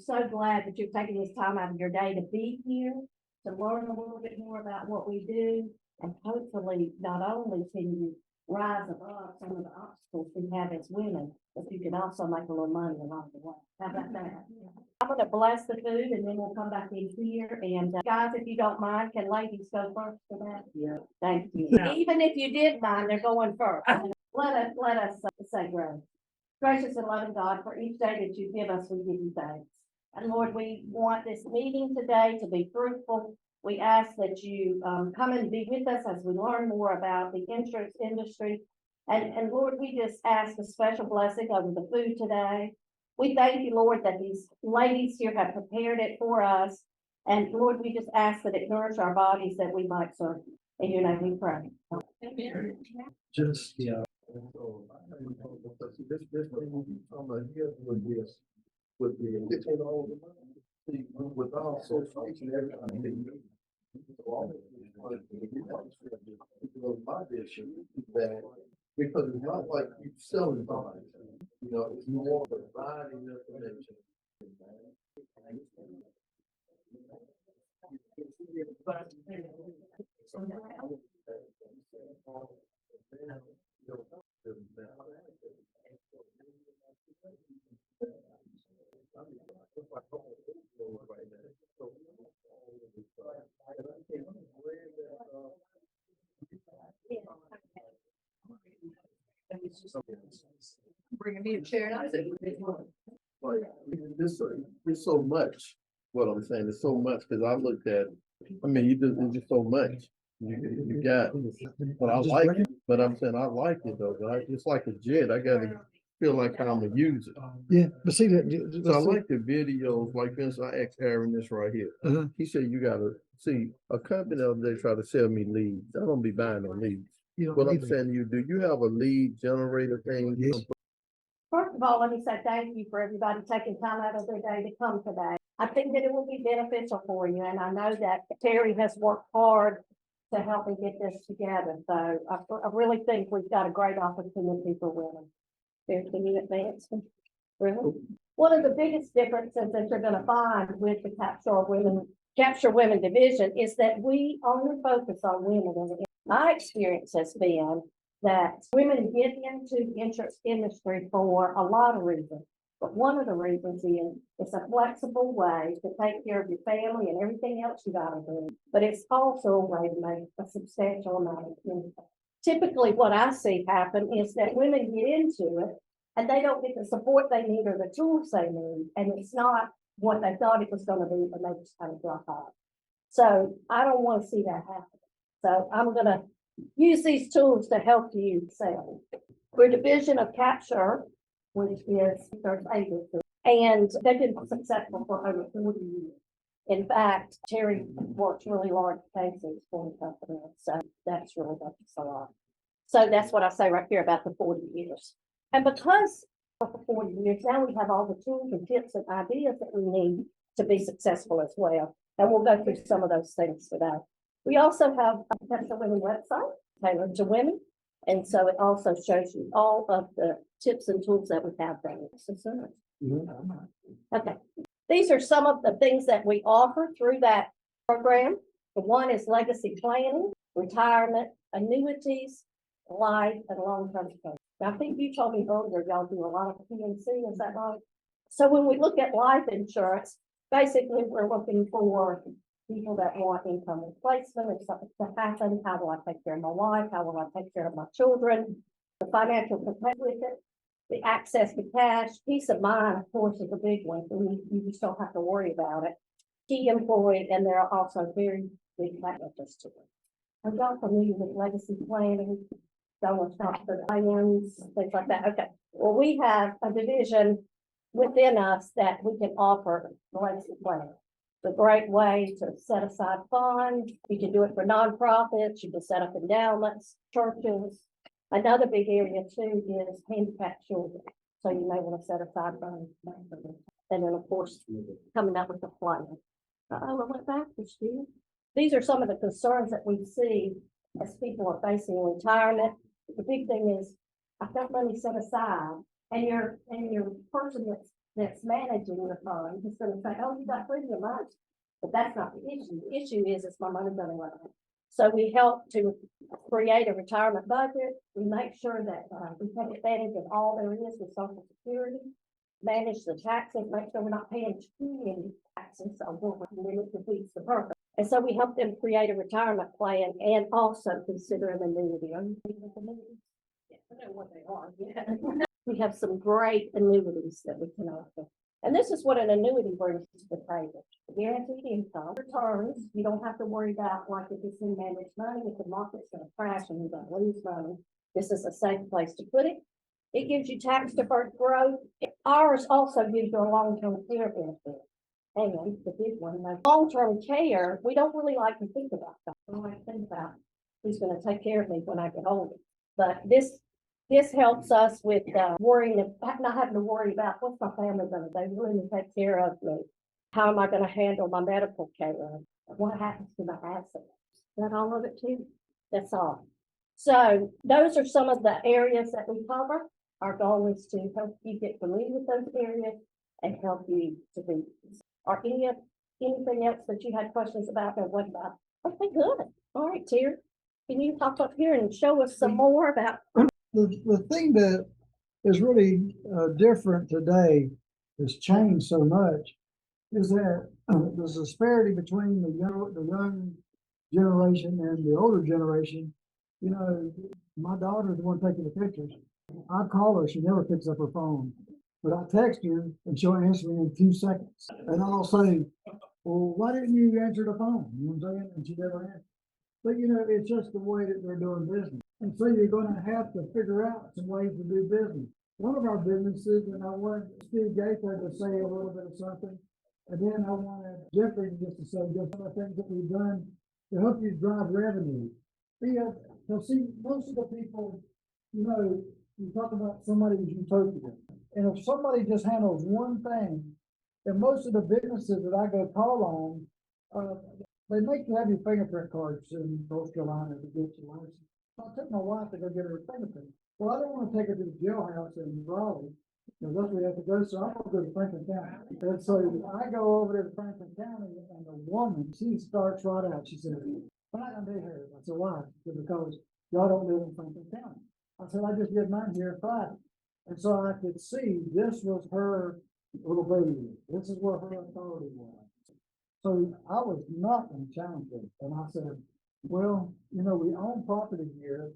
so glad that you're taking this time out of your day to be here, to learn a little bit more about what we do. And hopefully, not only can you rise above some of the obstacles we have as women, but you can also make a little money along the way. How about that? I'm gonna bless the food and then we'll come back in here. And guys, if you don't mind, can ladies go first for that? Yeah. Thank you. Even if you did mind, they're going first. Let us say grace. Gracious and loving God, for each day that you give us, we give you thanks. And Lord, we want this meeting today to be fruitful. We ask that you come and be with us as we learn more about the insurance industry. And Lord, we just ask a special blessing over the food today. We thank you, Lord, that these ladies here have prepared it for us. And Lord, we just ask that it nourish our bodies that we might serve you. In your name we pray. Amen. Just, yeah. This thing from a here would be with all association, everything. My issue is that because it's not like you selling bonds, you know, it's more providing information. Bring me a chair. Like, there's so much, what I'm saying, there's so much, because I looked at, I mean, there's just so much. You got, but I like it, but I'm saying I like it though, but it's like a jet, I gotta feel like I'm gonna use it. Yeah, but see that. So I like the videos, like for instance, I asked Aaron this right here. He said, you gotta see, a company the other day tried to sell me leads. I don't be buying no leads. What I'm saying to you, do you have a lead generator thing? Yes. First of all, let me say thank you for everybody taking time out of their day to come today. I think that it will be beneficial for you, and I know that Terry has worked hard to help me get this together. So I really think we've got a great opportunity for women. Can you advance? Really? One of the biggest differences that you're gonna find with the Capsur Women division is that we only focus on women. And my experience has been that women get into the insurance industry for a lot of reasons. But one of the reasons is it's a flexible way to take care of your family and everything else you gotta do. But it's also a way to make a substantial amount of income. Typically, what I see happen is that women get into it and they don't get the support they need or the tools they need. And it's not what they thought it was gonna be, and they just kind of drop off. So I don't want to see that happen. So I'm gonna use these tools to help you sell. We're a division of Capsur, which is third agency, and they've been successful for over 40 years. In fact, Terry works really large cases for the company, so that's really helped us a lot. So that's what I say right here about the 40 years. And because for 40 years now, we have all the tools and tips and ideas that we need to be successful as well. And we'll go through some of those things today. We also have a Capsur Women website tailored to women. And so it also shows you all of the tips and tools that we have there. Okay. These are some of the things that we offer through that program. The one is legacy planning, retirement, annuities, life, and long-term care. Now, I think you told me earlier, y'all do a lot of PNC, is that right? So when we look at life insurance, basically we're looking for people that want income replacement. If something to happen, how will I take care of my wife? How will I take care of my children? The financial protection with it, the access to cash, peace of mind, of course, is a big one. You just don't have to worry about it. Key employed, and there are also very big benefits to it. I'm not familiar with legacy planning. Donna talked to the IMs, things like that. Okay. Well, we have a division within us that we can offer the legacy planning. It's a great way to set aside funds. You can do it for nonprofits. You can set up endowments, churches. Another big area too is handicapped children. So you may want to set aside funds. And then of course, coming up with a plan. I went backwards, Steve. These are some of the concerns that we see as people are facing retirement. The big thing is I've got money set aside, and your person that's that's managing the fund is gonna say, oh, you got plenty of money. But that's not the issue. The issue is my money gonna run out. So we help to create a retirement budget. We make sure that, we take advantage of all there is with social security. Manage the taxes, make sure we're not paying too many taxes, so we're limit defeats the purpose. And so we help them create a retirement plan and also consider an annuity. Are you familiar with annuities? Yeah, I know what they are. Yeah. We have some great annuities that we can offer. And this is what an annuity brings to the table. Guaranteed income, returns, you don't have to worry about like if it's in managed money, if the market's gonna crash and you're gonna lose money. This is a safe place to put it. It gives you tax deferred growth. Ours also gives you a long-term care benefit. And the big one, like long-term care, we don't really like to think about that. We don't like to think about who's gonna take care of me when I get older. But this helps us with worrying, not having to worry about what's my family gonna do, really to take care of me. How am I gonna handle my medical care? What happens to my assets? Is that all of it too? That's all. So those are some of the areas that we cover. Our goal is to help you get familiar with those areas and help you to be. Or anything else that you had questions about or what about? Okay, good. All right, Terry. Can you hop up here and show us some more about? The thing that is really different today, has changed so much, is that the disparity between the young generation and the older generation. You know, my daughter's the one taking the pictures. I call her, she never picks up her phone. But I text her and she'll answer me in 2 seconds. And I'll say, well, why didn't you answer the phone? You know what I'm saying? And she never answers. But you know, it's just the way that they're doing business. And so you're gonna have to figure out some ways to do business. One of our businesses, and I want Steve Gaither to say a little bit of something. And then I wanted Jeffrey just to say just some of the things that we've done to help you drive revenue. So see, most of the people, you know, you talk about somebody's utopia. And if somebody just handles one thing, then most of the businesses that I go call on, they make you have your fingerprint cards in North Carolina to get your license. So I took my wife to go get her fingerprint. Well, I didn't want to take her to the jailhouse in Raleigh, because that's where we have to go, so I'm gonna go to Franklin County. And so I go over there to Franklin County, and the woman, she starts right out, she said, "I'm not gonna do her." I said, "Why?" She said, "Because y'all don't live in Franklin County." I said, "I just did mine here Friday." And so I could see this was her little baby. This is where her authority was. So I was not going to challenge it. And I said, well, you know, we own property here.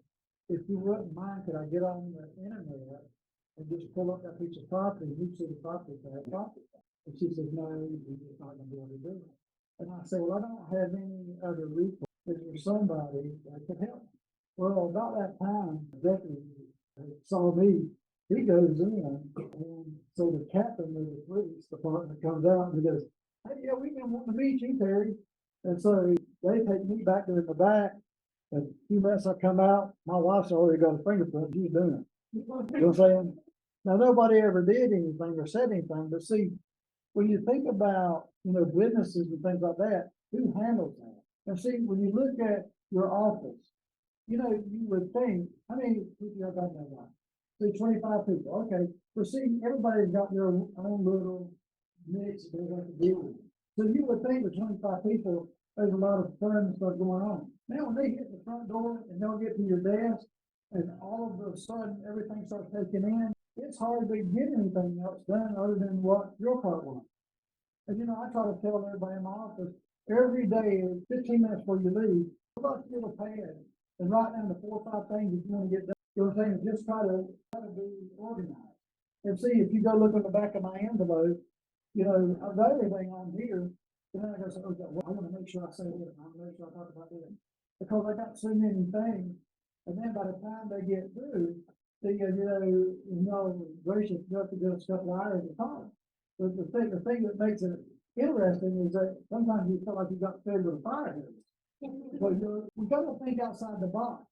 If you wouldn't mind, could I get on the internet and just pull up that piece of property? You see the property tax, property tax. And she says, no, you're just not going to be able to do it. And I said, well, I don't have any other recourse. Is there somebody that could help? Well, about that time, the deputy saw me. He goes in, and so the captain of the police department comes out and he goes, "Hey, yeah, we've been wanting to meet you, Terry." And so they take me back there in the back, and a few minutes I come out, my wife's already got a fingerprint, she's doing it. You know what I'm saying? Now, nobody ever did anything or said anything, but see, when you think about, you know, businesses and things like that, who handles that? And see, when you look at your office, you know, you would think, how many people you got in that? See, 25 people, okay. But see, everybody's got their own little mix that they have to deal with. So you would think with 25 people, there's a lot of fun and stuff going on. Now, when they hit the front door and they'll get to your desk, and all of a sudden everything starts taking in, it's hard to get anything else done other than what your part was. And you know, I try to tell everybody in my office, every day, 15 minutes before you leave, pull out your little pad and write down the 4 or 5 things that you want to get done. You know what I'm saying? Just try to be organized. And see, if you go look on the back of my envelope, you know, I've got everything on here. Then I go say, okay, well, I want to make sure I say this. I want to make sure I talk about this. Because I got so many things. And then by the time they get through, they go, you know, gracious enough to get a couple of hours of time. But the thing that makes it interesting is that sometimes you feel like you got fed with a fire hose. But we got to think outside the box,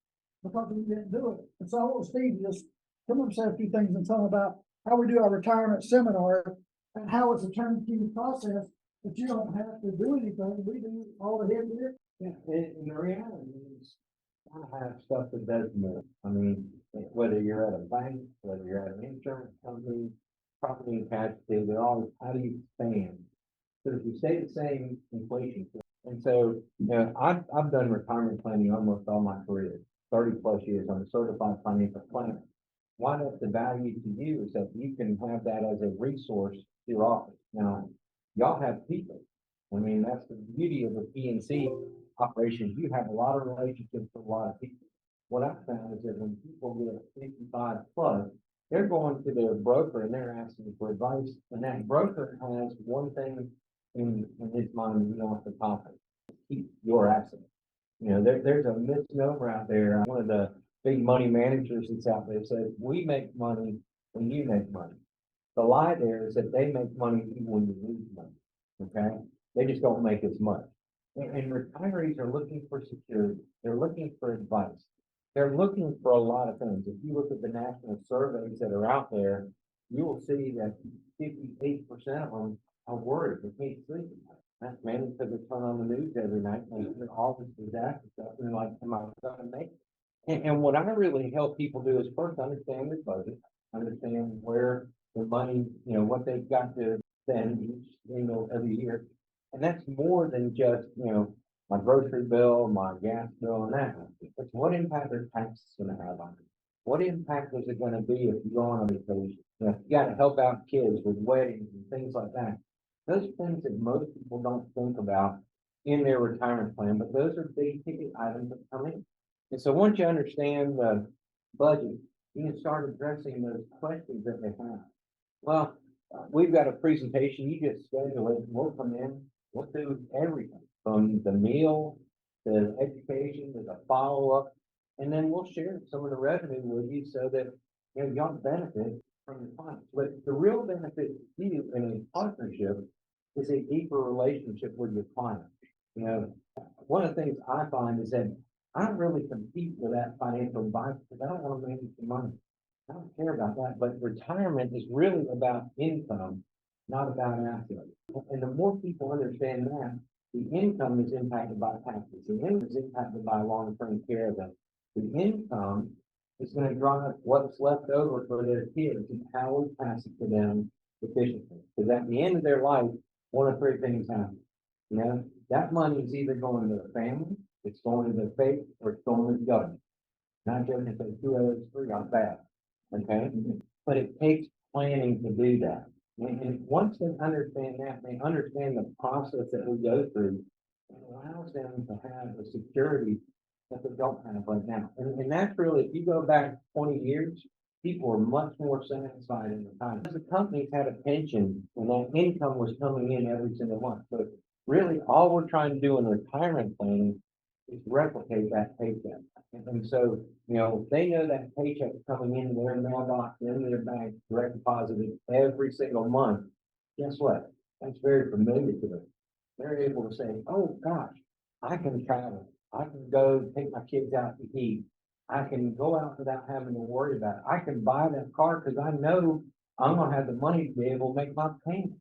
because we didn't do it. And so I want Steve to just come up and say a few things and tell them about how we do our retirement seminar and how it's a turnkey process, that you don't have to do anything. We do all the heavy lifting. Yeah, and the reality is, I have stuff that does more. I mean, whether you're at a bank, whether you're at an insurance company, property and casualty, they're always, how do you expand? So if you stay the same, inflation. And so, you know, I've done retirement planning almost all my career, 30+ years. I'm a certified financial planner. Why that's the value to you is that you can have that as a resource to your office. Now, y'all have people. I mean, that's the beauty of a PNC operation. You have a lot of relationships with a lot of people. What I found is that when people get 55 plus, they're going to their broker and they're asking for advice. And that broker has one thing in his mind, you know, at the top, keep your assets. You know, there's a misnomer out there. One of the big money managers that's out there says, we make money when you make money. The lie there is that they make money even when you lose money. Okay, they just don't make as much. And retirees are looking for security. They're looking for advice. They're looking for a lot of things. If you look at the national surveys that are out there, you will see that 58% of them are worried. They can't sleep at night. That's mainly because they turn on the news every night and they hear all this disaster stuff and they're like, am I gonna make it? And what I really help people do is first understand their budget, understand where the money, you know, what they've got to spend each, you know, every year. And that's more than just, you know, my grocery bill, my gas bill, and that. It's what impact their taxes gonna have on it. What impact is it gonna be if you go on a vacation? You know, if you gotta help out kids with weddings and things like that. Those things that most people don't think about in their retirement plan, but those are big ticket items that come in. And so once you understand the budget, you can start addressing those questions that they have. Well, we've got a presentation, you just schedule it, we'll come in, we'll do everything from the meal, to education, to the follow-up, and then we'll share some of the revenue with you so that, you know, y'all benefit from your clients. But the real benefit to you in a partnership is a deeper relationship with your client. You know, one of the things I find is that I don't really compete with that financial advice because I don't want to make some money. I don't care about that, but retirement is really about income, not about assets. And the more people understand that, the income is impacted by taxes, the income is impacted by long-term care events. The income is going to drive what's left over for their kids and how we pass it to them efficiently. Because at the end of their life, one of three things happen. You know, that money is either going to the family, it's going to the faith, or it's going to the government. Not just if they two of those three are bad. Okay, but it takes planning to do that. And once they understand that, they understand the process that we go through, it allows them to have the security that they don't have right now. And that's really, if you go back 20 years, people are much more satisfied in the time. The companies had a pension and that income was coming in every single month. So really, all we're trying to do in retirement planning is replicate that paycheck. And so, you know, they know that paycheck is coming in their mailbox, in their bank, direct deposited every single month. Guess what? That's very familiar to them. They're able to say, oh gosh, I can travel. I can go take my kids out to eat. I can go out without having to worry about it. I can buy that car because I know I'm gonna have the money to be able to make my payment.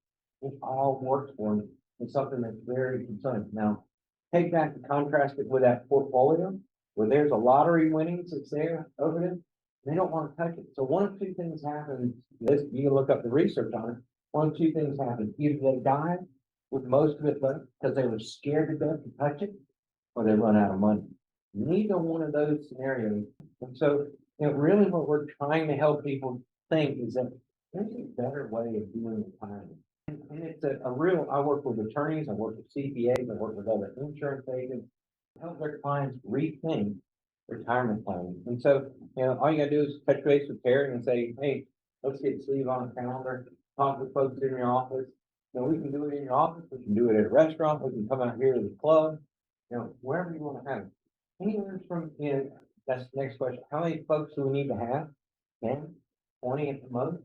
It all works for me. It's something that's very concerning. Now, take that and contrast it with that portfolio where there's a lottery winnings that's there over there. They don't want to touch it. So one of two things happens. This, you can look up the research on it. One of two things happen. Either they die with most of it left because they were scared to death to touch it, or they run out of money. Neither one of those scenarios. And so, you know, really what we're trying to help people think is that there's a better way of doing retirement. And it's a real, I work with attorneys, I work with CPAs, I work with other insurance agents, help their clients rethink retirement planning. And so, you know, all you gotta do is touch base with Terry and say, hey, let's get Steve on a calendar, talk with folks in your office. You know, we can do it in your office, we can do it at a restaurant, we can come out here to the club, you know, wherever you want to have it. Anywhere from, you know, that's the next question. How many folks do we need to have? 10, 20 at the most?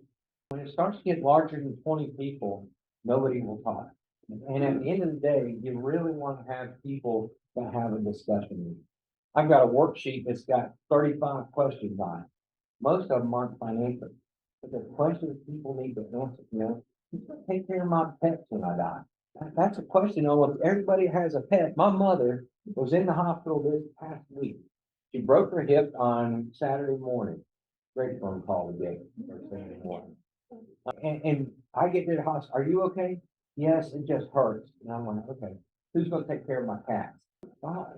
When it starts to get larger than 20 people, nobody will talk. And at the end of the day, you really want to have people that have a discussion. I've got a worksheet that's got 35 questions on it. Most of them aren't financial, but the questions people need to answer. You know, who's going to take care of my pets when I die? That's a question. Almost everybody has a pet. My mother was in the hospital this past week. She broke her hip on Saturday morning. Great phone call today. First thing in the morning. And I get to the hospital, are you okay? Yes, it just hurts. And I'm like, okay, who's gonna take care of my cats?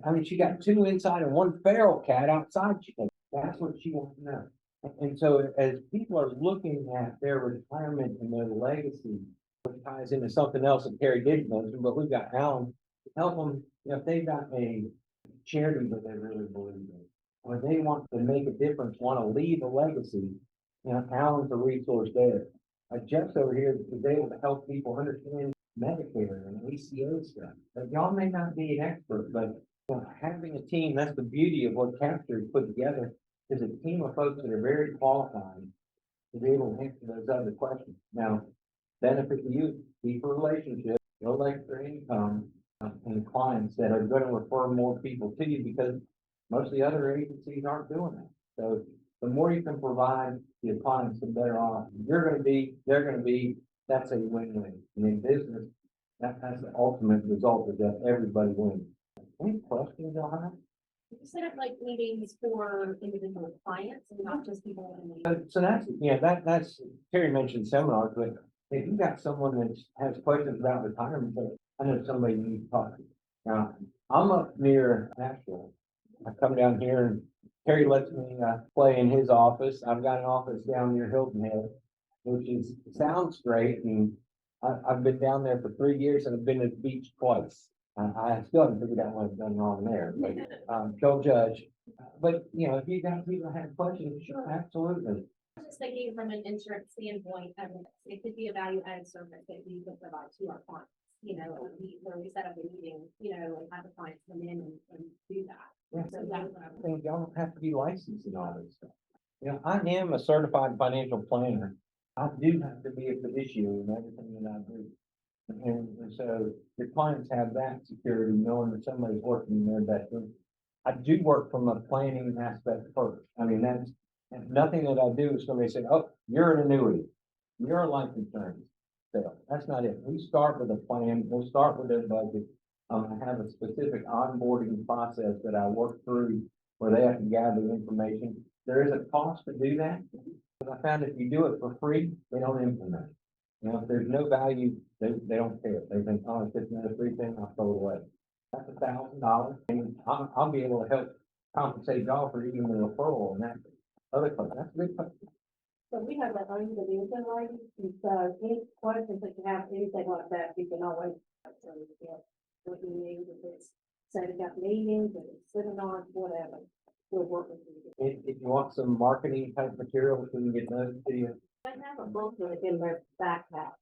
I mean, she got two inside and one feral cat outside. That's what she wants to know. And so as people are looking at their retirement and their legacy, which ties into something else that Terry did mention, but we've got Alan to help them, if they've got a charity that they really believe in, or they want to make a difference, want to leave a legacy, Alan's a resource there. Jeff's over here is able to help people understand Medicare and ACO stuff. But y'all may not be an expert, but having a team, that's the beauty of what Capsur put together, is a team of folks that are very qualified to be able to answer those other questions. Now, benefit to you, deeper relationships, no extra income, and clients that are going to refer more people to you because most of the other agencies aren't doing that. So the more you can provide your clients, the better off you're going to be, they're going to be. That's a win-win. And in business, that's the ultimate result is that everybody wins. Any questions y'all have? You set up like meetings for individual clients and not just people in the. So that's, that's, Terry mentioned seminars, but if you got someone that has questions about retirement, I know somebody you need to talk to. Now, I'm up near Nashville. I come down here and Terry lets me play in his office. I've got an office down near Hilton Head, which sounds great. And I've been down there for 3 years and I've been to the beach twice. I still haven't figured out what I've done wrong there, but don't judge. But if you got people that have questions, sure, absolutely. I'm just thinking from an insurance standpoint, it could be a value added service that we could provide to our clients. Where we set up a meeting, and have the clients come in and do that. Yeah. So that's what I'm. I think y'all don't have to be licensed in all this stuff. I am a certified financial planner. I do have to be a fiduciary in everything that I do. And so your clients have that security, knowing that somebody's working in their best interest. I do work from a planning aspect first. I mean, that's nothing that I do is somebody say, oh, you're an annuity, you're a life insurance. So that's not it. We start with a plan. We'll start with their budget. I have a specific onboarding process that I work through where they have to gather information. There is a cost to do that. But I found if you do it for free, they don't implement it. If there's no value, they don't care. They think, oh, it's just another free thing, I'll throw it away. That's $1,000, and I'll be able to help compensate y'all for even the referral and that other question. That's a good question. So we have that own division, ladies, and so any questions that you have, anything like that, you can always. What you need, if it's setting up meetings, if it's seminars, whatever, we'll work with you. If you want some marketing type material, we can get those to you. I have a booklet in their backpack.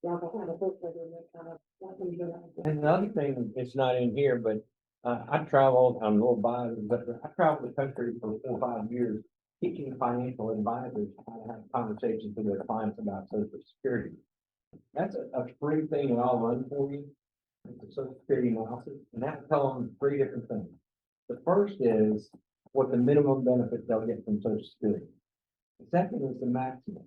Y'all can have a booklet in there, kind of, what we do. And another thing, it's not in here, but I traveled, I'm a little biased, but I traveled the country for 4 or 5 years teaching financial advisors how to have conversations with their clients about Social Security. That's a free thing that I'll run for you. It's a Social Security analysis, and that will tell them 3 different things. The first is what the minimum benefit they'll get from Social Security. The second is the maximum.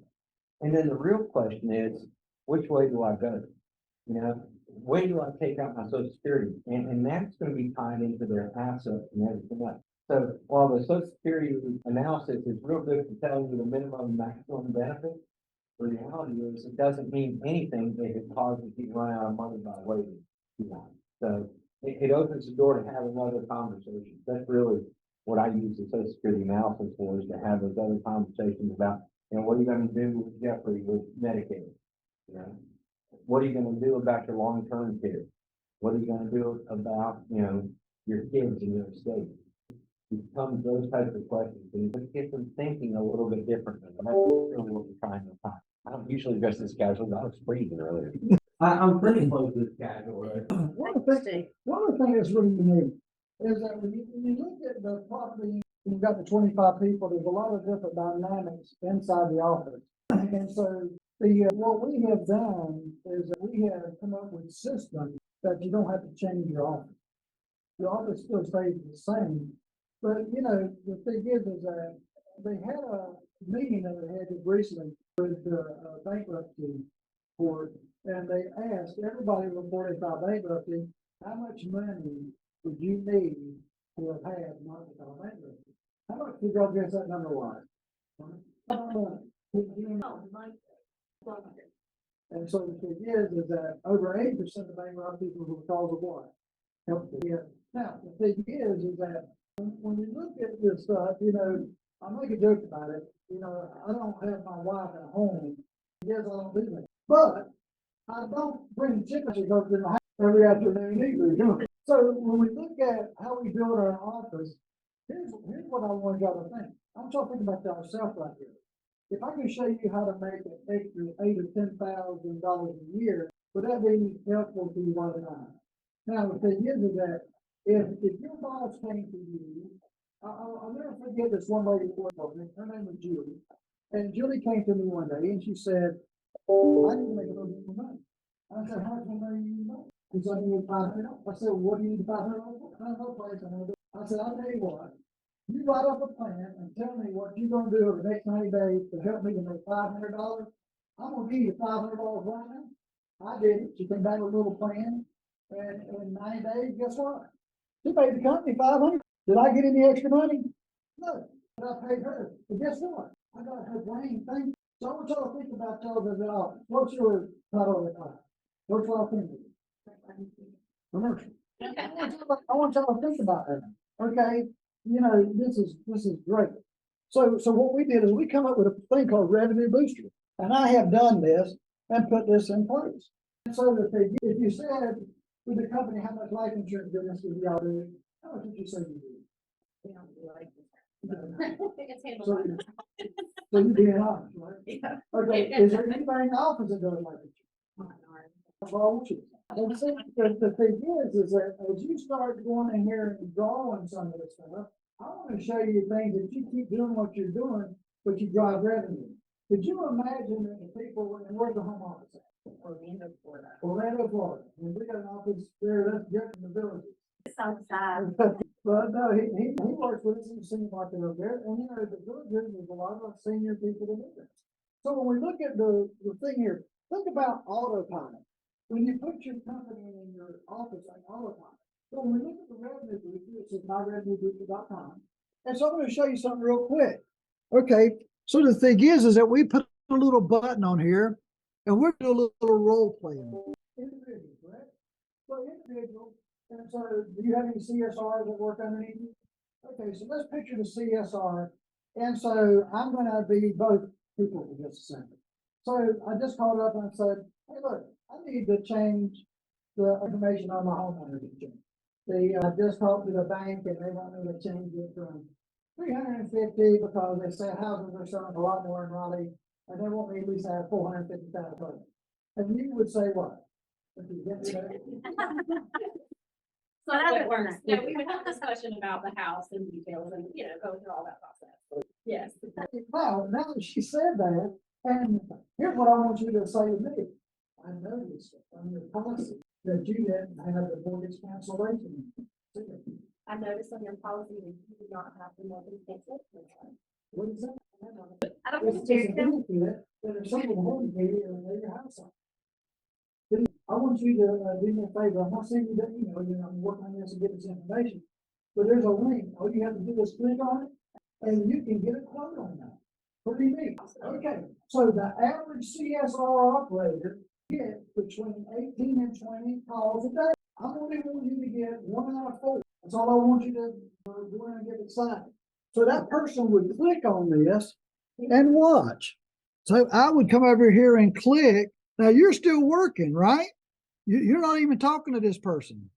And then the real question is, which way do I go? When do I take out my Social Security? And that's going to be tied into their assets and everything else. So while the Social Security analysis is real good for telling you the minimum and maximum benefit, the reality is it doesn't mean anything if it causes you to run out of money by waiting too long. So it opens the door to have another conversation. That's really what I use the Social Security analysis for, is to have those other conversations about, what are you going to do with Jeffrey with Medicaid? What are you going to do about your long-term care? What are you going to do about, your kids and your estate? It becomes those types of questions, and it gets them thinking a little bit differently. And that's really what we're trying to find. I don't usually dress this casual, but I was freezing earlier. I'm pretty close to this casual. One of the things that's really unique is that when you look at the property, you've got the 25 people, there's a lot of different dynamics inside the office. And so what we have done is that we have come up with systems that you don't have to change your office. Your office still stays the same. But, the thing is that they had a meeting that they had recently with the bankruptcy court, and they asked everybody reported about bankruptcy, how much money would you need to have had not to file bankruptcy? How much did y'all guess that number was? And so the thing is that over 80% of bankruptcy people who cause of what? Health care. Now, the thing is that when we look at this stuff, you know, I make a joke about it. You know, I don't have my wife at home. Yes, I don't do that. But I don't bring chickens to go to the house every afternoon either. So when we look at how we build our office, here's what I want y'all to think. I'm talking about ourselves right here. If I can show you how to make an extra $8,000 or $10,000 a year, would that be helpful to you right now? Now, the thing is that if your boss came to you, I'll never forget this one lady who worked for me. Her name was Julie. And Julie came to me one day and she said, I need to make a little bit more money. I said, how much money do you need? She said, I need $500. I said, what do you need $500 for? I have no place. I said, I'll tell you what. You write up a plan and tell me what you're gonna do over the next 90 days to help me to make $500. I'm gonna give you $500 right now. I did it. She came back with a little plan. And in 90 days, guess what? She paid the company $500. Did I get any extra money? No, but I paid her. But guess what? I got her brain thing. So I want y'all to think about television office. What's your title of the class? What's y'all thinking? Commercial. I want y'all to think about that. Okay, you know, this is great. So what we did is we come up with a thing called revenue booster. And I have done this and put this in place. And so that if you said to the company how much life insurance business do y'all do, how much did you say you do? We don't do like this. It's handled So, by- so you're being honest, right? Yeah. Okay, is there anybody in the office that does life insurance? Well, and so the thing is that as you start going in here and drawing some of this stuff, I want to show you things that you keep doing what you're doing, but you drive revenue. Could you imagine that the people, and where's the home office at? Orlando, Florida. Orlando, Florida, and we got an office there, that's just in the villages. Southside. But no, he works with us in the senior market over there, and you know, the villages, there's a lot of senior people that live there. So when we look at the thing here, think about autopilot. When you put your company in your office like autopilot. So when we look at the revenue booster, it says myrevenubooster.com. And so I'm going to show you something real quick. Okay, so the thing is that we put a little button on here, and we're doing a little role playing. Individual, correct? So individual. And so, do you have any CSRs that work underneath you? Okay, so let's picture the CSR. And so I'm going to be both people for just a second. So I just called up and said, hey, look, I need to change the information on my homeowner's insurance. I just talked to the bank and they want me to change it from 350 because they said houses are selling a lot more in Raleigh and they want me at least to have 450,000. And you would say what? If you get me that? So that's what it works. No, we would have a discussion about the house and details and, you know, go through all that process. Yes. Now that she said that, and here's what I want you to say to me. I noticed on your policy that you didn't have the mortgage cancellation. I noticed on your policy that you do not have the mortgage cancellation. What is that? I don't It's think just a benefit that if someone mortgage you and lay your house on. I want you to do me a favor. I'm not saying you that, I'm working on this and get this information. But there's a link. All you have to do is click on it and you can get a quote on that. Pretty neat. Okay. So the average CSR operator gets between 18 and 20 calls a day. I'm only want you to get 1 out of 4. That's all I want you to go in and get excited. So that person would click on this and watch. So I would come over here and click. Now you're still working, right? You're not even talking to this person.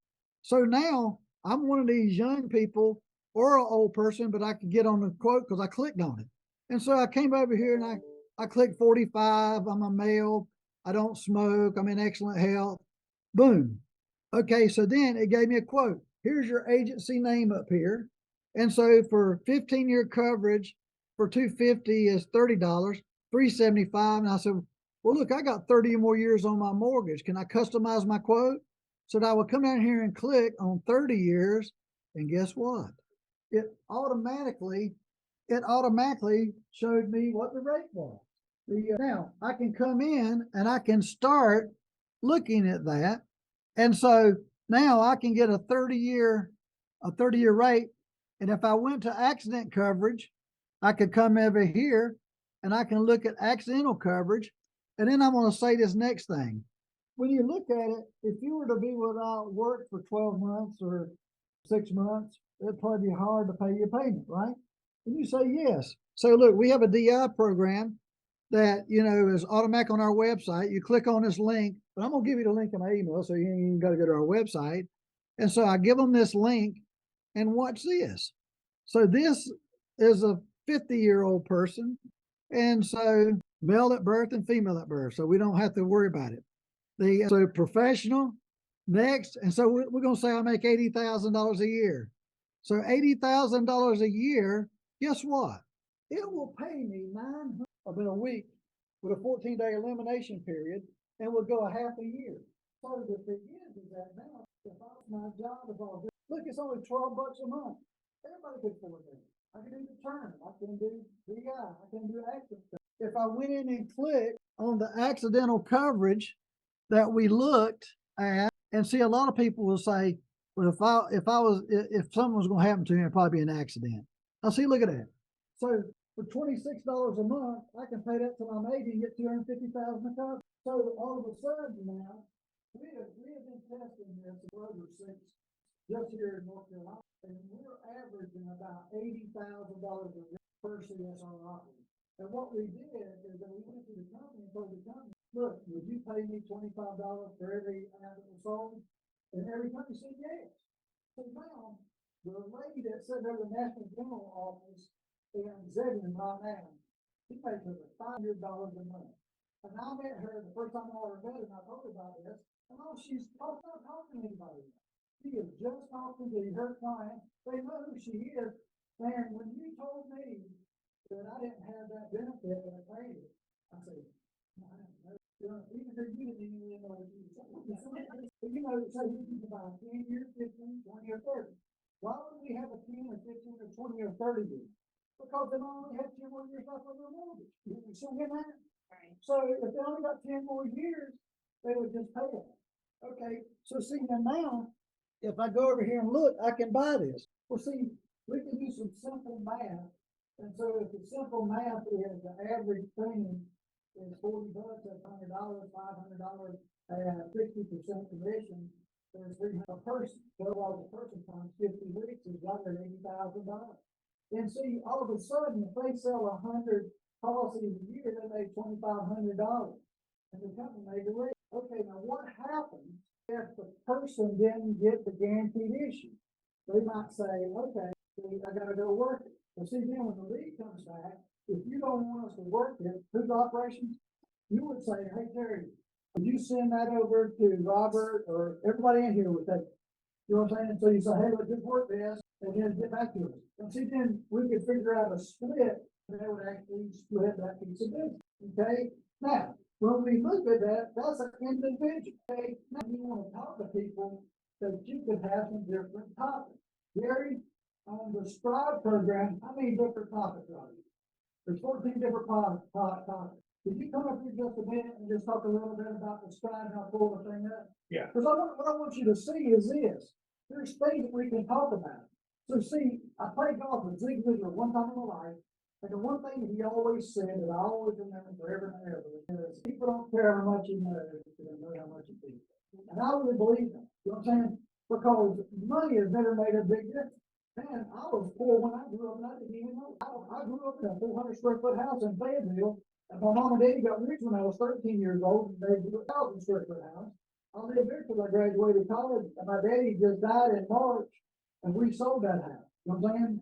So now I'm one of these young people or an old person, but I could get on the quote because I clicked on it. And so I came over here and I clicked 45. I'm a male. I don't smoke. I'm in excellent health. Boom. Okay. So then it gave me a quote. Here's your agency name up here. And so for 15-year coverage for $250 is $30, $375. And I said, well, look, I got 30 or more years on my mortgage. Can I customize my quote? So that I would come down here and click on 30 years. And guess what? It automatically showed me what the rate was. Now I can come in and I can start looking at that. And so now I can get a 30-year rate. And if I went to accident coverage, I could come over here and I can look at accidental coverage. And then I'm gonna say this next thing. When you look at it, if you were to be without work for 12 months or 6 months, it'd probably be hard to pay your payment, right? And you say yes. So look, we have a DI program that, is automatic on our website. You click on this link, but I'm gonna give you the link in my email, so you ain't even gotta go to our website. And so I give them this link and watch this. So this is a 50-year-old person. And so male at birth and female at birth. So we don't have to worry about it. So professional next. And so we're going to say I make $80,000 a year. So $80,000 a year, guess what? It will pay me $900 a week with a 14-day elimination period, and we'll go a half a year. So the thing is that now, if I was my job, look, it's only $12 a month. Everybody could afford that. I can do the term, I can do DI, I can do accident. If I went in and clicked on the accidental coverage that we looked at, and see, a lot of people will say, well, if something was going to happen to me, it'd probably be an accident. Now see, look at that. So for $26 a month, I can pay that till I'm 80 and get $250,000 a cover. So all of a sudden now, we have been testing this for over 6, just here in North Carolina, and we're averaging about $80,000 a year per CSR operator. And what we did is that we went to the company and told the company, look, would you pay me $25 for every ad that was sold? And every company said yes. So now, the lady that sat over the National General Office in Zebulon right now, she pays over $500 a month. And I met her the first time I ever met her, and I told her about this. And she's not talking to anybody. She is just talking to her client. They know who she is. And when you told me that I didn't have that benefit that I paid it, I said, I don't know. Even for you didn't even know what you were saying. But so you can buy 10 years, 15, 20, or 30. Why would we have a 10 or 15 or 20 or 30 years? Because they only have 10 more years left on their mortgage. You still get that? Right. So if they only got 10 more years, they would just pay it. Okay, so see now, if I go over here and look, I can buy this. Well, see, we can do some simple math. And so if the simple math is the average thing is $40, that's $100, $500, and 60% commission, there's $300 a person. $12 a person times 50 weeks is right at $80,000. And see, all of a sudden, if they sell 100 policies a year, they make $2,500. And the company made the rate. Okay, now what happens if the person didn't get the guaranteed issue? They might say, okay, I gotta go work it. Well, see, then when the lead comes back, if you don't want us to work it, who's operations? You would say, hey, Terry, would you send that over to Robert, or everybody in here would take it? You know what I'm saying? So you say, hey, let's just work this and then get back to us. And see, then we could figure out a split, and they would actually split that piece of business. Okay? Now, when we look at that, that's an individual. Okay? Now you want to talk to people that you could have some different topics. Gary, on the Strive program, how many different topics are there? There's 14 different topics. Could you come up here just a minute and just talk a little bit about the Strive and I'll pull the thing up? Yeah. Because what I want you to see is this. There's things that we can talk about. So see, I played golf with Zig Ziglar one time in my life. And the one thing that he always said that I always remember forever and ever is people don't care how much you know, they know how much you think. And I really believe that. You know what I'm saying? Because money has never made a big difference. Man, I was poor when I grew up, and I didn't even know. I grew up in a 400 square foot house in Fayetteville, and my mom and daddy got rich when I was 13 years old, and they grew a 1,000 square foot house. I lived there till I graduated college, and my daddy just died in March, and we sold that house. You know what I'm saying?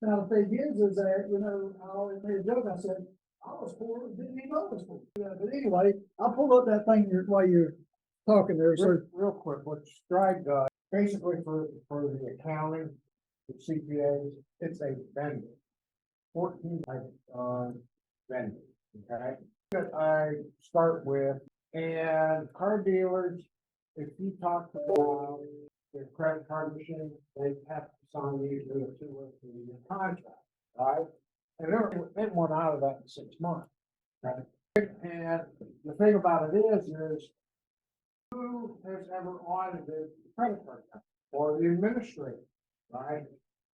Now, the thing is that, I always made a joke. I said, I was poor, didn't even know I was poor. Yeah, but anyway, I'll pull up that thing while you're talking there. So, Real quick, what Stride does, basically for the accounting, the CPAs, it's a vendor. 14 vendors, okay? That I start with, and car dealers, if you talk about their credit card machine, they have to sign usually a 2 or 3 year contract, right? And they went out of that in 6 months, right? And the thing about it is who has ever audited the credit card company or the administrator, right?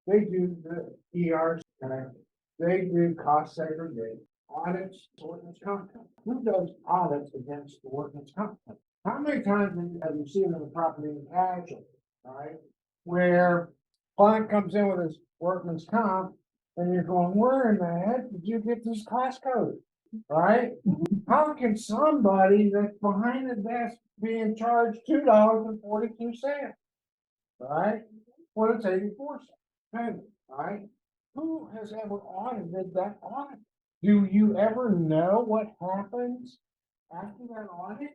They do the ERs, and they do cost segregation. audits the workman's comp company? Who does audits against the workman's comp company? How many times have you seen in the property and casualty, right? Where client comes in with his workman's comp and you're going, where in the heck did you get this class code? Right? How can somebody that's behind the desk being charged $2.42? Right? Well, it's 84 cents, right? Who has ever audited that audit? Do you ever know what happens after that audit?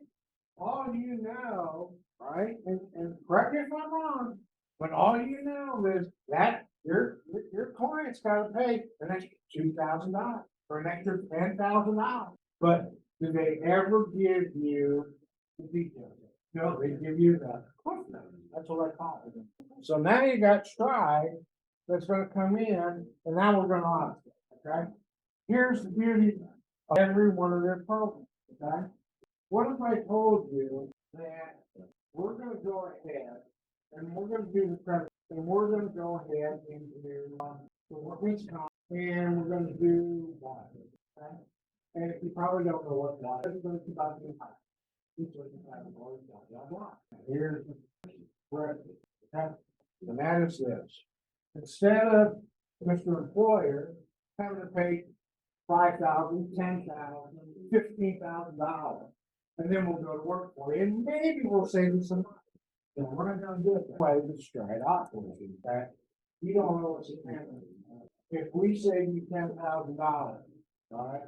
All you know, right, and correct me if I'm wrong, but all you know is that your client's gotta pay an extra $2,000 or an extra $10,000. But do they ever give you the details? No, they give you the cliff notes. That's what I call it. So now you got Stride that's gonna come in, and now we're gonna audit it, okay? Here's the beauty of every one of their programs, okay? What if I told you that we're gonna go ahead and we're gonna do the credit, and we're gonna go ahead and do the workman's comp, and we're gonna do what? Okay? And if you probably don't know what, it's gonna be about the high. Here's the question, okay? And that is this. Instead of Mr. Employer having to pay $5,000, $10,000, $15,000, and then we'll go to work for you, and maybe we'll save you some money. And we're not gonna do it that way, just straight up, okay? You don't know what's happening. If we save you $10,000, all right,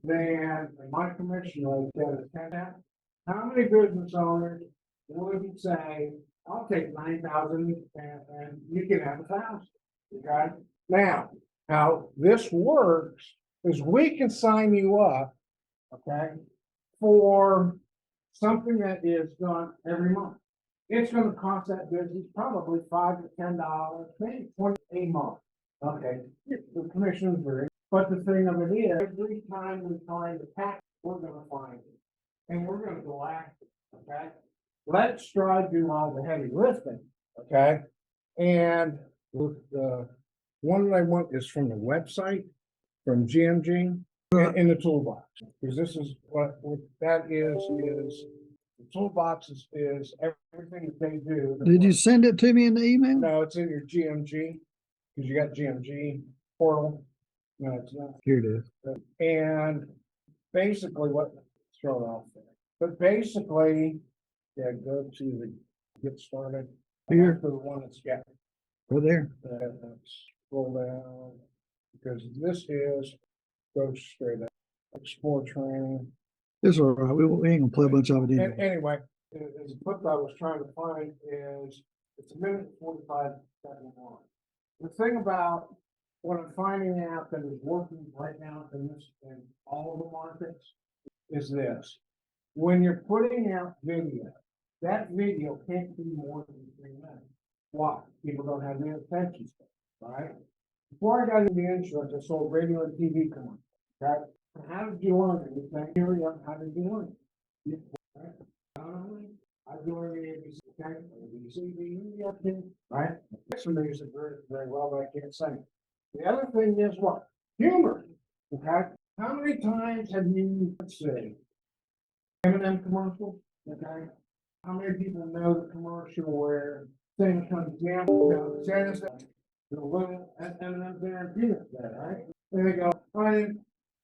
then my commission rate says 10. How many business owners would say, I'll take 9,000 and you can have 1,000, okay? Now, how this works is we can sign you up, okay, for something that is done every month. It's gonna cost that business probably $5 to $10, maybe 20 a month. Okay, the commission is very, but the thing of it is, every time we find a tax, we're gonna find it. And we're gonna go after it, okay? Let's try to do all the heavy lifting, okay? And with the one that I want is from the website, from GMG, in the toolbox. Because this is what that is the toolbox is everything that they do. Did you send it to me in the email? No, it's in your GMG, because you got GMG portal. No, it's not. Here it is. And basically what, throw it off there. But basically, yeah, go to the get started. Here. For the one that's got, Right there. scroll down, because this is, go straight up, explore training. It's all right. We ain't gonna play a bunch of it And anyway. anyway, the clip I was trying to find is, it's 1:45 long. The thing about what I'm finding out that is working right now in all the markets is this. When you're putting out video, that video can't be more than 3 minutes. Why? People don't have the attention span, right? Before I got into insurance, I sold radio and TV commercials, okay? How did you learn anything? Here we are, how did you learn? I joined the ABC, okay, ABC, right? Some music very, very well, but I can't sing. The other thing is what? Humor, okay? How many times have you, let's see, M&M commercial, okay? How many people know the commercial where things comes down, says the little M&M there and peanuts there, right? And they go,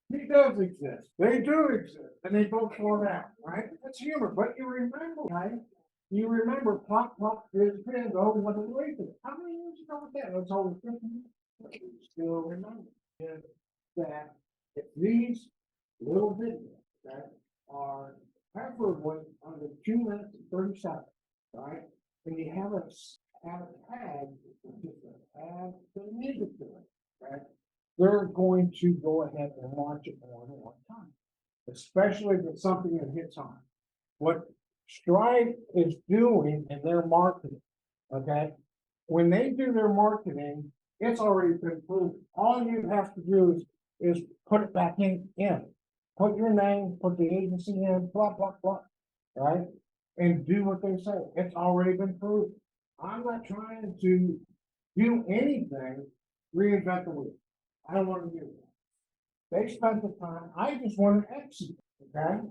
he does exist. They do exist. And they both fall out, right? That's humor. But you remember, right? You remember Pop is pins over what the weight is. How many years ago was that? It's over 50 years. You still remember is that if these little videos that are preferably under 2 minutes and 30 seconds, right? And you have a tag, just a tag the music to it, right? They're going to go ahead and watch it more than one time, especially if it's something that hits on. What Stride is doing in their marketing, okay? When they do their marketing, it's already been proven. All you have to do is put it back in. Put your name, put the agency in, blah, blah, blah, right? And do what they say. It's already been proven. I'm not trying to do anything, reinvent the wheel. I don't want to do that. They spent the time, I just want to execute, okay?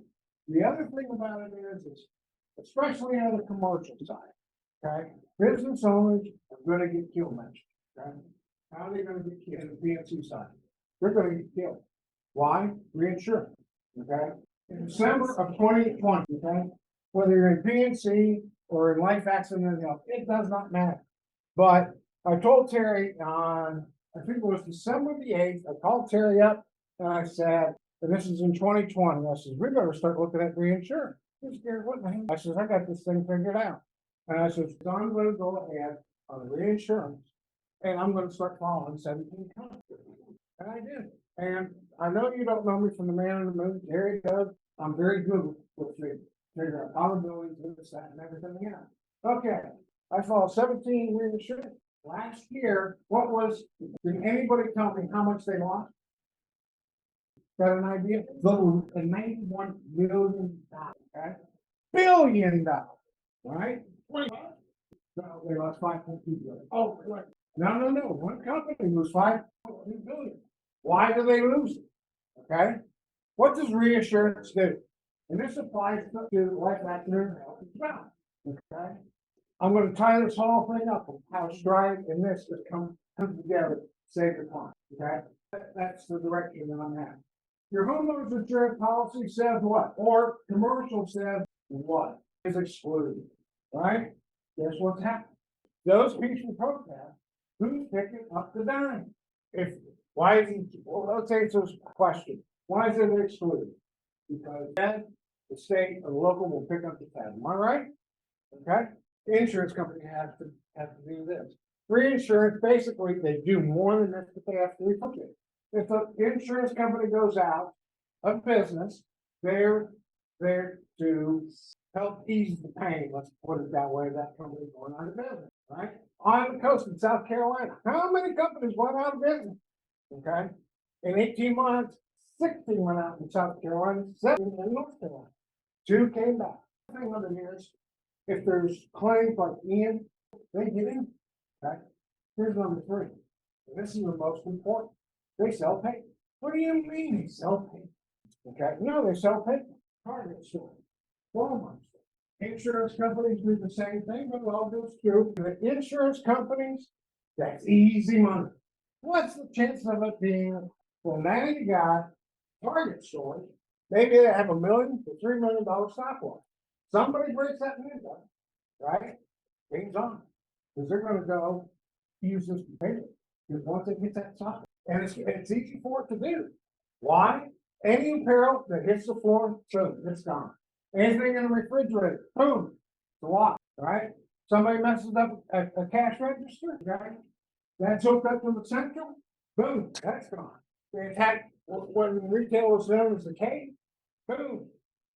The other thing about it is especially on the commercial side, okay? Business owners are gonna get killed next year, okay? How are they gonna get killed in the PNC side? They're gonna get killed. Why? Reinsurance, okay? In December of 2020, okay? Whether you're in PNC or in life accident and health, it does not matter. But I told Terry on, I think it was December the 8th, I called Terry up and I said, and this is in 2020, I says, we better start looking at reinsurance. He's scared, what the heck? I says, I got this thing figured out. And I says, I'm gonna go ahead on reinsurance and I'm gonna start following 17 contracts. And I did. And I know you don't know me from the man in the moon, Terry does. I'm very good with figuring out probabilities, this, that, and everything else. Okay, I followed 17 reinsurance. Last year, what was, did anybody tell me how much they lost? Got an idea? Vote and $91 million, okay? $1 billion, right? No, they lost 5.2 billion. Oh, wait. No. One company was 5.2 billion. Why do they lose it? Okay? What does reinsurance do? And this applies to life accident and health as well. Okay? I'm gonna tie this whole thing up with how Stride and this just come together, to save the client, okay? That's the direction that I'm at. Your homeowner's insurance policy says what? Or commercial says what? Is excluded, right? Guess what's happening? Those people protest, who's picking up the dime? Why is he, well, let's answer this question. Why is it excluded? Because then the state or the local will pick up the tab. Am I right? Okay? The insurance company has to do this. Reinsurance, basically, they do more than this, but they have to report it. If the insurance company goes out of business, they're there to help ease the pain, let's put it that way, that company going out of business, right? On the coast in South Carolina, how many companies went out of business? Okay, in 18 months, 16 went out in South Carolina, 7 in North Carolina, 2 came back. The thing under here is, if there's claims like Ian, they get in. Okay, here's number 3. And this is the most important. They sell paper. What do you mean they sell paper? Okay, no, they sell paper. Target store, Walmart store. Insurance companies do the same thing, but it all goes through the insurance companies. That's easy money. What's the chance of it being? Well, now you got Target stores. Maybe they have $1 million to $3 million stop loss. Somebody breaks that news up, right? Game's on. Because they're gonna go use this paper. Because once they get that stop, and it's easy for it to do. Why? Any apparel that hits the floor, boom, it's gone. Anything in the refrigerator, boom, it's a lot, right? Somebody messes up a cash register, right? That's hooked up to the central, boom, that's gone. They attack when retail was known as the cave, boom,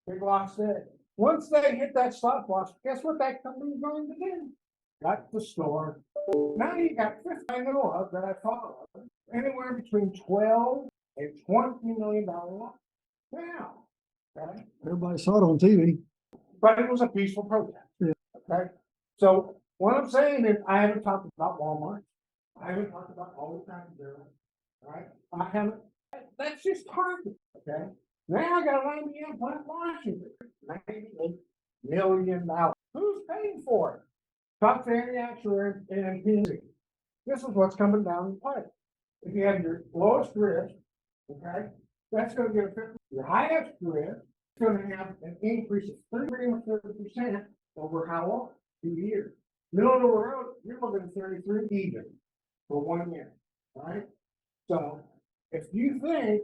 big loss there. Once they hit that stop loss, guess what that company's going to do? Got the store. Now you got 50 I know of that I follow, anywhere between 12 and $20 million loss. Now, okay, Everybody saw it on TV. but it was a peaceful protest. Yeah. Okay, so what I'm saying is I haven't talked about Walmart. I haven't talked about all the kinds of there, right? I haven't, that's just Target, okay? Now I got an IBM plant Washington, $98 million. Who's paying for it? Top manufacturer and PNC. This is what's coming down the pipe. If you have your lowest risk, okay, that's gonna get a 50. Your highest risk is gonna have an increase of 30% over how long? 2 years. Middle of the road, you're looking at 33 even for 1 year, right? So if you think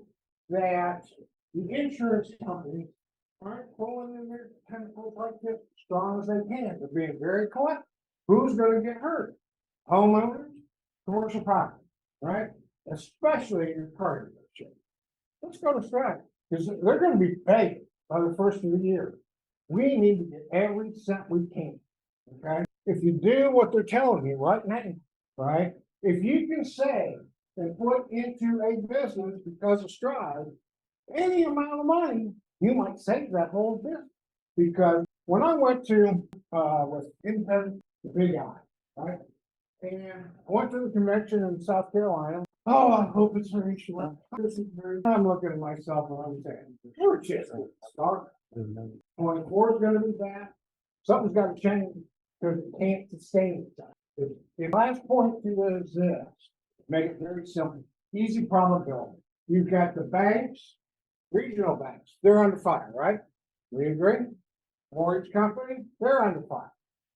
that the insurance companies aren't pulling in their tentacles like this strong as they can, they're being very collective. Who's gonna get hurt? Homeowners, commercial property, right? Especially in your car dealership. Let's go to strike, because they're gonna be paid by the first of the year. We need to get every cent we can, okay? If you do what they're telling you right now, right? If you can save and put into a business because of Stride, any amount of money, you might save that whole business. Because when I went to, with Independent, the big guy, right? And I went to the convention in South Carolina, Oh, I hope it's very short. I'm looking at myself and I'm saying, we're just getting started. 24 is gonna be bad. Something's gotta change, because it can't sustain itself. The last point to it is this, make it very simple, easy probability. You've got the banks, regional banks, they're under fire, right? We agree? Mortgage company, they're under fire.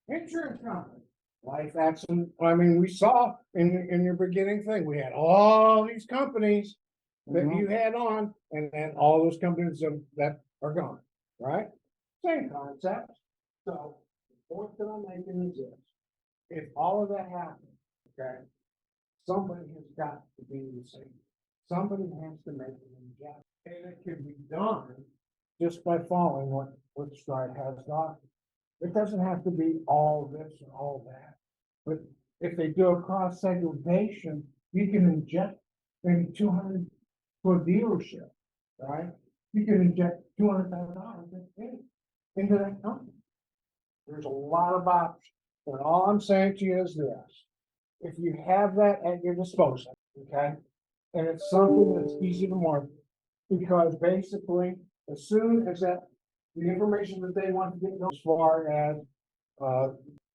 Insurance company, life accident, I mean, we saw in your beginning thing, we had all these companies that you had on, and then all those companies that are gone, right? Same concept. So, the point that I'm making is this, if all of that happens, okay, somebody has got to be the same. Somebody has to make an injection, and it can be done just by following what Stride has done. It doesn't have to be all this and all that, but if they do a cross segregation, you can inject maybe 200 to a dealership, right? You can inject $200,000 into that company. There's a lot of options, but all I'm saying to you is this. If you have that at your disposal, okay? And it's something that's easy to market, because basically, as soon as that, the information that they want to get as far as,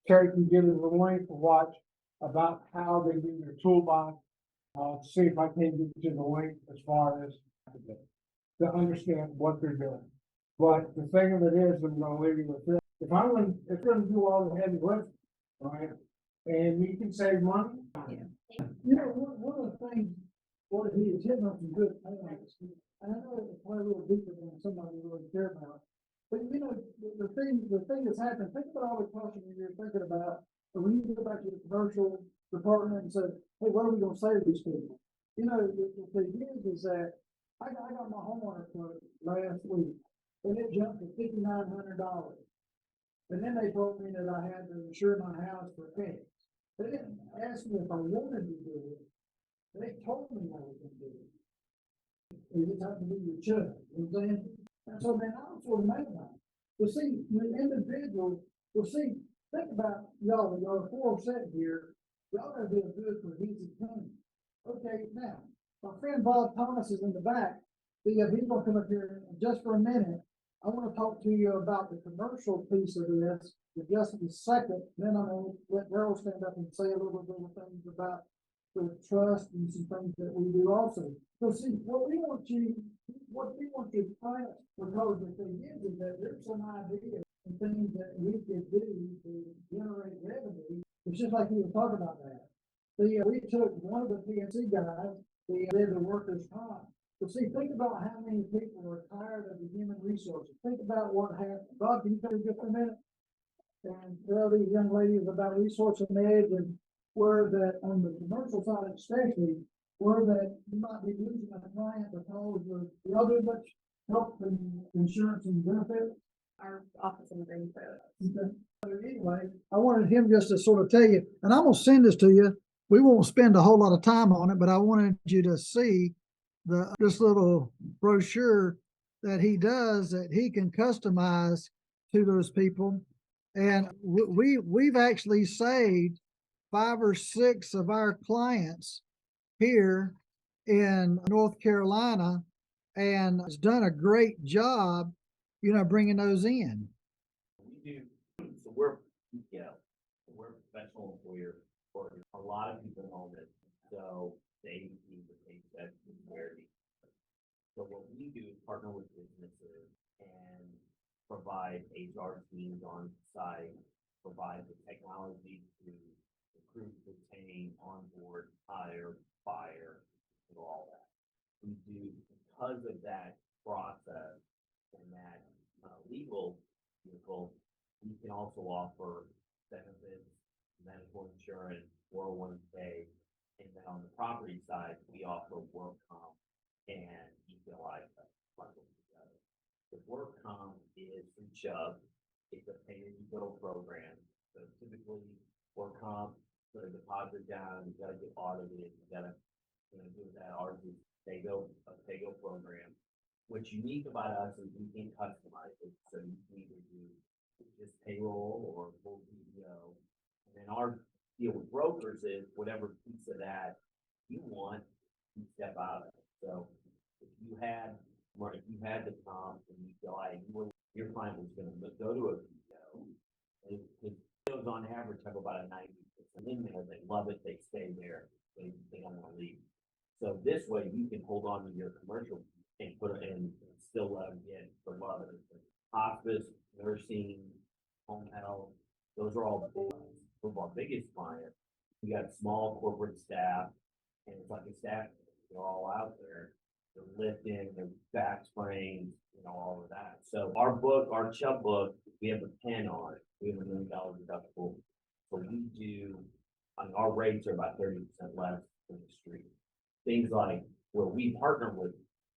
Terry can give us a link to watch about how they do their toolbox. See if I can get you the link as far as to understand what they're doing. But the thing of it is, I'm gonna leave you with this. If it's gonna do all the heavy lifting, right? And you can save money. You know, one of the things, what he is hitting on some good points, and I know it's probably a little deeper than somebody really care about. But you know, the thing that's happened, think about all the questions you're thinking about, and when you go back to the commercial department and say, hey, what are we gonna say to these people? You know, the thing is that I got my homeowner quote last week, and it jumped to $5,900. And then they told me that I had to insure my house for X. They didn't ask me if I wanted to do it. They told me I was gonna do it. You just have to do your job, you know what I'm saying? And so then I was sort of mad about it. But see, when individuals, well, see, think about y'all 407 here, y'all are doing good for easy money. Okay, now, my friend Bob Thomas is in the back. He's gonna come up here just for a minute. I wanna talk to you about the commercial piece of this, for just a second, then I'm gonna let Daryl stand up and say a little bit of things about the trust and some things that we do also. So see, what we want you to find, because the thing is that there's some ideas and things that we could do to generate revenue. It's just like you were talking about that. We took one of the PNC guys, they did the workers' comp. But see, think about how many people are tired of the human resources. Think about what happened. Bob, can you tell me just a minute? And tell these young ladies about Resource and Edge, and where that on the commercial side especially, where that you might be losing a client because of the other much help and insurance and benefits. Our office in Green Road. Okay. But anyway, I wanted him just to sort of tell you, and I'm gonna send this to you. We won't spend a whole lot of time on it, but I wanted you to see this little brochure that he does that he can customize to those people. And we've actually saved 5 or 6 of our clients here in North Carolina, and has done a great job, you know, bringing those in. We do, so we're, you know, we're a professional employer for a lot of people own it, so they need to take that severity. So what we do is partner with businesses and provide HR teams on site, provide the technology to recruit, retain, onboard, hire, fire, and all that. We do, because of that process and that legal vehicle, we can also offer benefits, medical insurance, 401k, and then on the property side, we offer work comp and EPLI bundled together. The work comp is through Chubb. It's a pay-as-you-go program. So typically, work comp, put a deposit down, you gotta get audited, you gotta, do that arduous pay-go program. What's unique about us is we can customize it, so you can either do just payroll or full PTO. And then our deal with brokers is whatever piece of that you want, you step out of it. So if you had, if you had the comp and you feel like your client was gonna go to a PEO, and PEOs on average have about a 90% in there, they love it, they stay there, they don't wanna leave. So this way you can hold on to your commercial and put it in, still let them get for love. Hospice, nursing, home health, those are all some of our biggest clients. We got small corporate staff, and it's like a staff, they're all out there. They're lifting, their back sprains, all of that. So our book, our Chubb book, we have a pen on it. We have $1 million deductible. So we do, our rates are about 30% less than the street. Things like where we partner with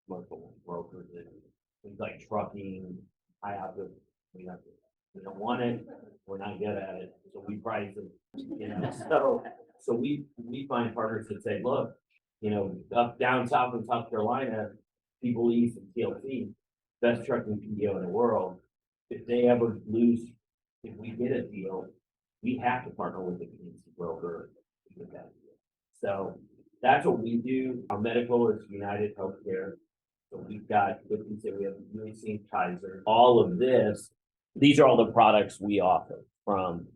local brokers and things like trucking, high output, we don't want it, we're not good at it, so we price it, so we find partners that say, look, up down south in South Carolina, people use the TLC, best trucking PEO in the world. If they ever lose, if we get a deal, we have to partner with the P&C broker to get that deal. So that's what we do. Our medical is United Healthcare. So we've got, we have UAC and Kaiser. All of this, these are all the products we offer from,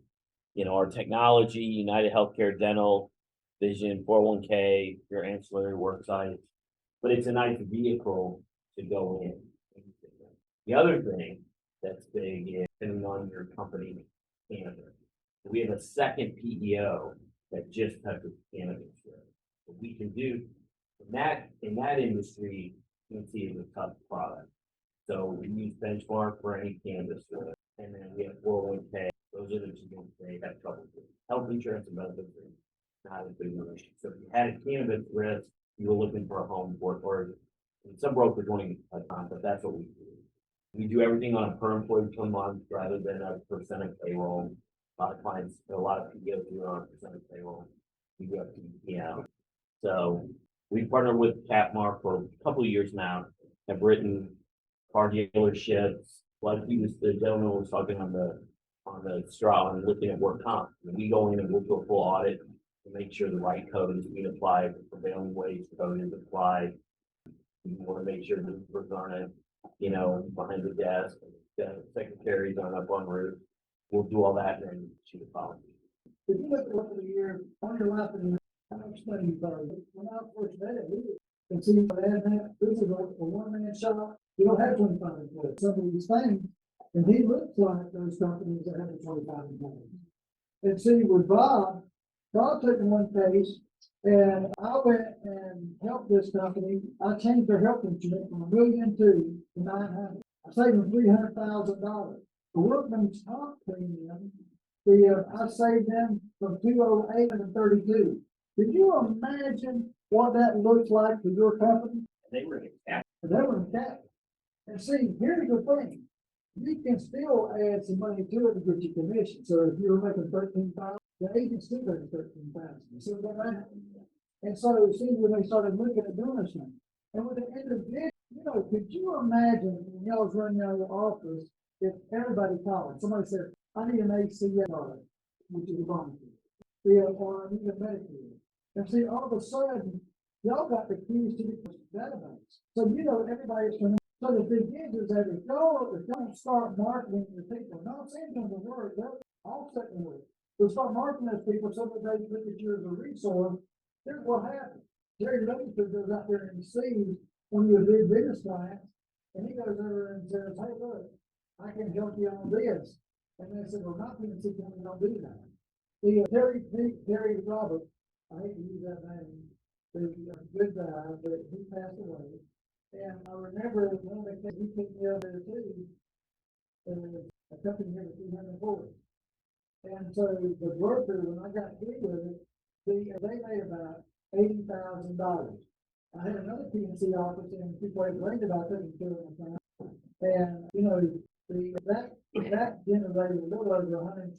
our technology, United Healthcare, dental, vision, 401k, your ancillary work sites. But it's a nice vehicle to go in. The other thing that's big is depending on your company cannabis. We have a second PEO that just touches cannabis. What we can do in that industry, you can see is a tough product. So we use benchmark for any cannabis, and then we have 401k. Those are the two things they have trouble with. Health insurance and benefits are not a big issue. So if you had a cannabis risk, you were looking for a home for it, or some brokers wanting a time, but that's what we do. We do everything on a per employee per month rather than a percent of payroll. A lot of clients, a lot of PEOs do it on a percent of payroll. We do have PPM. So we partnered with Capmar for a couple of years now, have written car dealerships. Like the gentleman was talking on the straw and looking at work comp. We go in and we'll do a full audit to make sure the right code is being applied, the prevailing wage code is applied. We want to make sure the roofers aren't, behind the desk, the secretaries aren't up on roof. We'll do all that and then shoot a policy. If you look at over the years, on your life and how much money you borrowed, when I first met him, we can see that this is a one-man shop. You don't have 25 employees. Some of these things, and he looks like those companies that have the 25 employees. And see, with Bob took one case, and I went and helped this company. I changed their health insurance from $1.2 million to $900,000. I saved them $300,000. The workman's comp premium, I saved them from 208 to 32. Could you imagine what that looks like for your company? They were in cap. They were in cap. And see, here's the thing. You can still add some money to it to get your commission. So if you're making 13,000, the agent's still making 13,000. So that, and so see when they started looking at doing this thing. And with the individual, could you imagine when y'all was running out of the office, if everybody called, somebody said, I need an ACA card, which is a volunteer. Or I need a Medicare. And see, all of a sudden, y'all got the keys to the database. So everybody's going to. So the thing is that if y'all start marketing the people, not saying them the word, they're all setting the word. So start marketing those people so that they look at you as a resource. Here's what happens. Jerry Livingston goes out there and sees one of your big business clients, and he goes over and says, hey, look, I can help you on this. And they said, well, not being sick, we don't do that. The Terry Roberts, I hate to use that name, the good guy, but he passed away. And I remember one of the cases he took me over there too, a company here with 300 employees. And so the broker, when I got through with it, they made about $80,000. I had another PNC office in people complained about couldn't do it on time. And that generated a little over $120,000.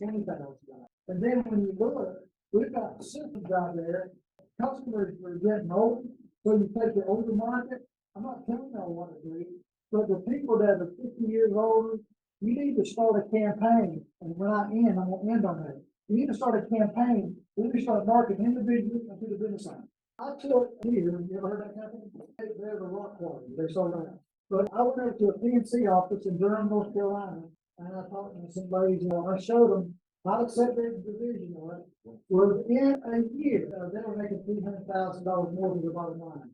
And then when you look, we've got systems out there. Customers are getting old, so you take the older market. I'm not telling y'all what to do, but the people that are 50 years older, you need to start a campaign. And when I'm going to end on that. You need to start a campaign. We need to start marketing individuals into the business line. I took here, you ever heard that company? They're the rock quarry, they're so nice. But I went over to a PNC office in Durham, North Carolina, and I talked to some ladies, I showed them how to set their division on it. Within a year, they were making $300,000 more than the bottom line.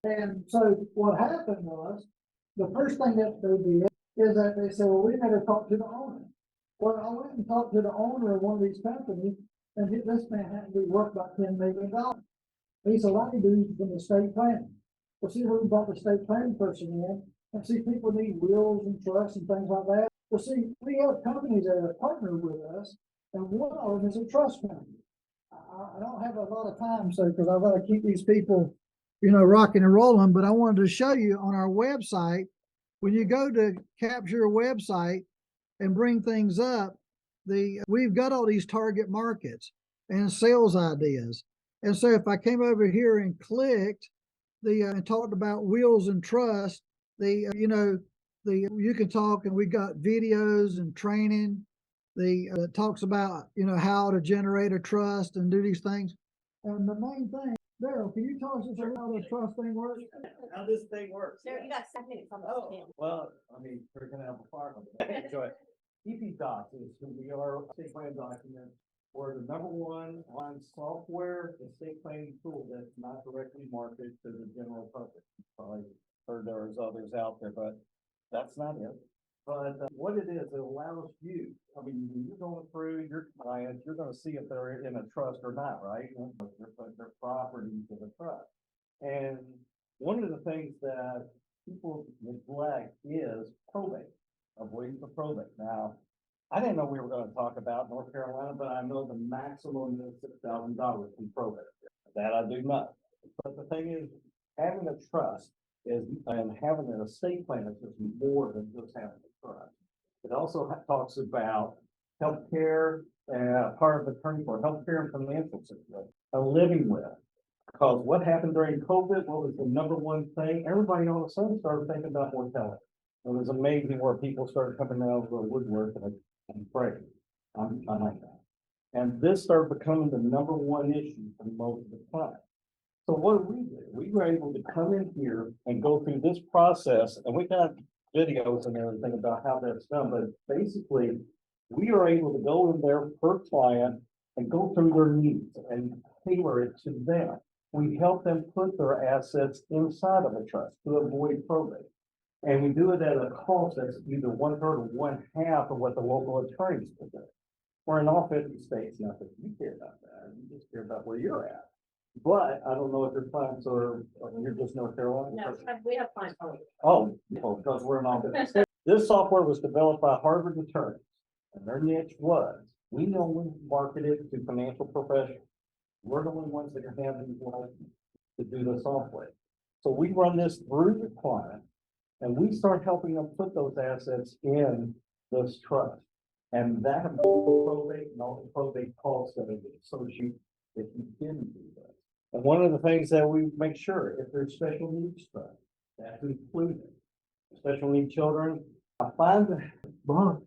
And so what happened was, the first thing that they did is that they said, well, we never talked to the owner. Well, I went and talked to the owner of one of these companies, and this man happened to be worth about $10 million. He's a lot of dudes from the state planning. Well, see, we brought the state planning person in, and see, people need wills and trusts and things like that. Well, see, we have companies that are partnered with us, and one of them is a trust company. I don't have a lot of time, so, because I've got to keep these people, rocking and rolling, but I wanted to show you on our website, when you go to Capsur website and bring things up, we've got all these target markets and sales ideas. And so if I came over here and clicked and talked about wheels and trust, you can talk, and we got videos and training. It talks about, how to generate a trust and do these things. And the main thing, Daryl, can you tell us how the trust thing works? How this thing works. There, you got 7 minutes on the Oh, stand. well, I mean, we're gonna have a fire. Enjoy it. EP Docs is who we are, state plan document. We're the #1 on software estate planning tool that's not directly marketed to the general public. Probably heard there's others out there, but that's not it. But what it is, it allows you, I mean, when you're going through your clients, you're gonna see if they're in a trust or not, right? They're putting their property into the trust. And one of the things that people neglect is probate, avoidance of probate. Now, I didn't know we were gonna talk about North Carolina, but I know the maximum is $6,000 in probate. That I do not. But the thing is, having a trust and having an estate plan is just more than just having a trust. It also talks about healthcare, part of attorney for healthcare and financial situation, living with. Because what happened during COVID, what was the #1 thing? Everybody all of a sudden started thinking about mortality. It was amazing where people started coming out of the woodwork and praying. I'm like that. And this started becoming the #1 issue for most of the time. So what do? We were able to come in here and go through this process, and we got videos and everything about how that's done, but basically, we are able to go in there per client and go through their needs and tailor it to them. We help them put their assets inside of a trust to avoid probate. And we do it at a cost that's either 1/3 or 1/2 of what the local attorneys would do. We're in all 50 states, not that you care about that, you just care about where you're at. But I don't know if your clients or you're just North Carolina. No, we have clients. Oh, because we're in all 50 states. This software was developed by Harvard attorneys, and their niche was, we only market it to financial professionals. We're the only ones that can have these licenses to do the software. So we run this through the client, and we start helping them put those assets in this trust. And that probate and all the probate costs that are associated if you didn't do that. And one of the things that we make sure, if there's special needs trust, that's included. Special need children, I find that, all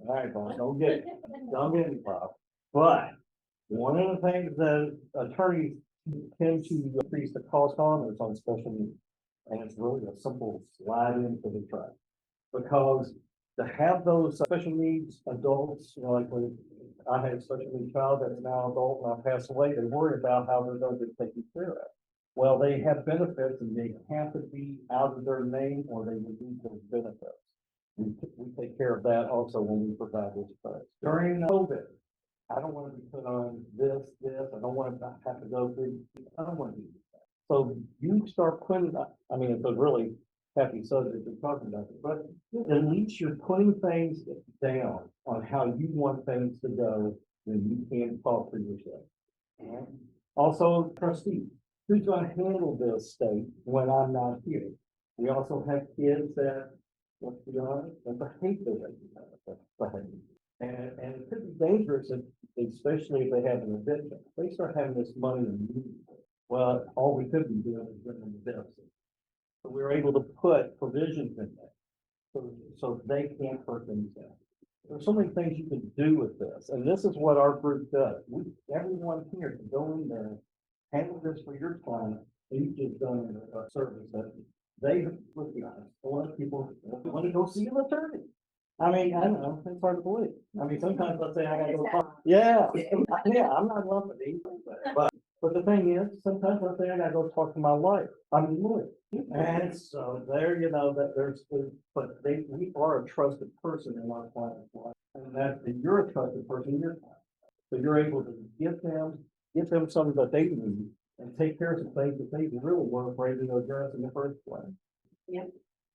right, Bob, don't get me, Bob. But one of the things that attorneys tend to increase the cost on is on special needs. And it's really a simple slide into the trust. Because to have those special needs adults, like when I had a special needs child that's now adult and I passed away, they worry about how they're going to get taken care of. Well, they have benefits and they have to be out of their name or they will lose those benefits. We take care of that also when we provide this trust. During COVID, I don't want to be put on this, I don't want to have to go through, I don't want to do that. So you start putting, I mean, it's a really happy subject to talk about it, but at least you're putting things down on how you want things to go when you can't talk for yourself. Right? Also, trustee, who's going to handle this state when I'm not here? We also have kids that, let's be honest, that hate the behavior. And it could be dangerous, especially if they have an addiction. They start having this money immediately. Well, all we could be doing is getting them the deficit. So we were able to put provisions in there so they can't hurt themselves. There's so many things you can do with this, and this is what our group does. Everyone here can go in there, handle this for your client, you've just done a service that they, let's be honest, a lot of people want to go see an attorney. I mean, I don't know, it's hard to believe. I mean, sometimes I say I gotta go talk. Yeah, yeah, I'm not lumping anything, but the thing is, sometimes I say I gotta go talk to my lawyer. I'm a lawyer. And so there, you know, that but we are a trusted person in our client's life. And that, you're a trusted person in your client. So you're able to give them something that they need and take care of some things that they really weren't afraid to address in the first place. Yep.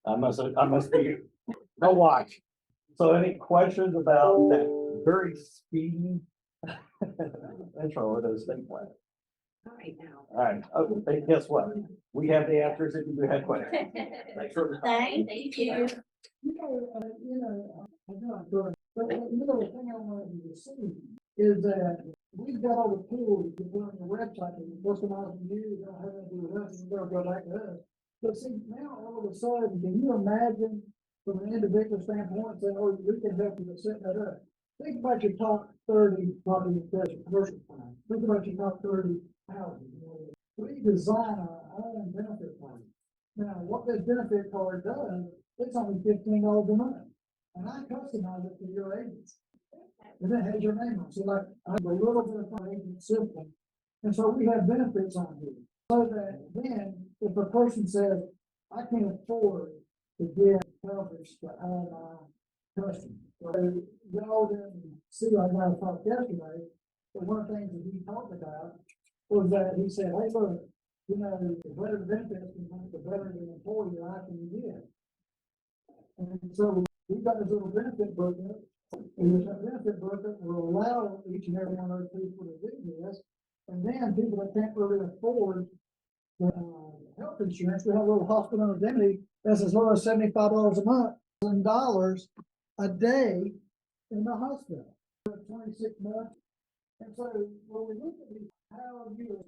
I must be, go watch. So any questions about that very speedy intro of those things? All All right now. right, okay, guess what? We have the answers if you have questions. Thanks for. Thank you. But you know, the thing I wanted you to see is that we've got all the tools to put on the website and what's them out to you, don't have to do with us, and they'll go back to us. But see, now all of a sudden, can you imagine from an individual standpoint, saying, oh, we can help you with setting that up? Think about your top 30 property commercial plan. Think about your top 30 housing. We design our own benefit plan. Now, what this benefit card does, it's only $15 a month. And I customize it for your agents. And it has your name on it. So like, I have a little bit of my agent system. And so we have benefits on here. So that then, if a person says, I can't afford to get coverage to all my customers. So y'all didn't see, I got a talk yesterday, but one of the things that he talked about was that he said, hey, look, you know, the better the benefits, the better the employee I can get. And so we've got this little benefit booklet, and this benefit booklet will allow each and every one of those people to do this. And then people that can't really afford the health insurance, we have a little hospital indemnity that's as low as $75 a month, $1,000 a day in the hospital for 26 months. And so when we look at these, how are you?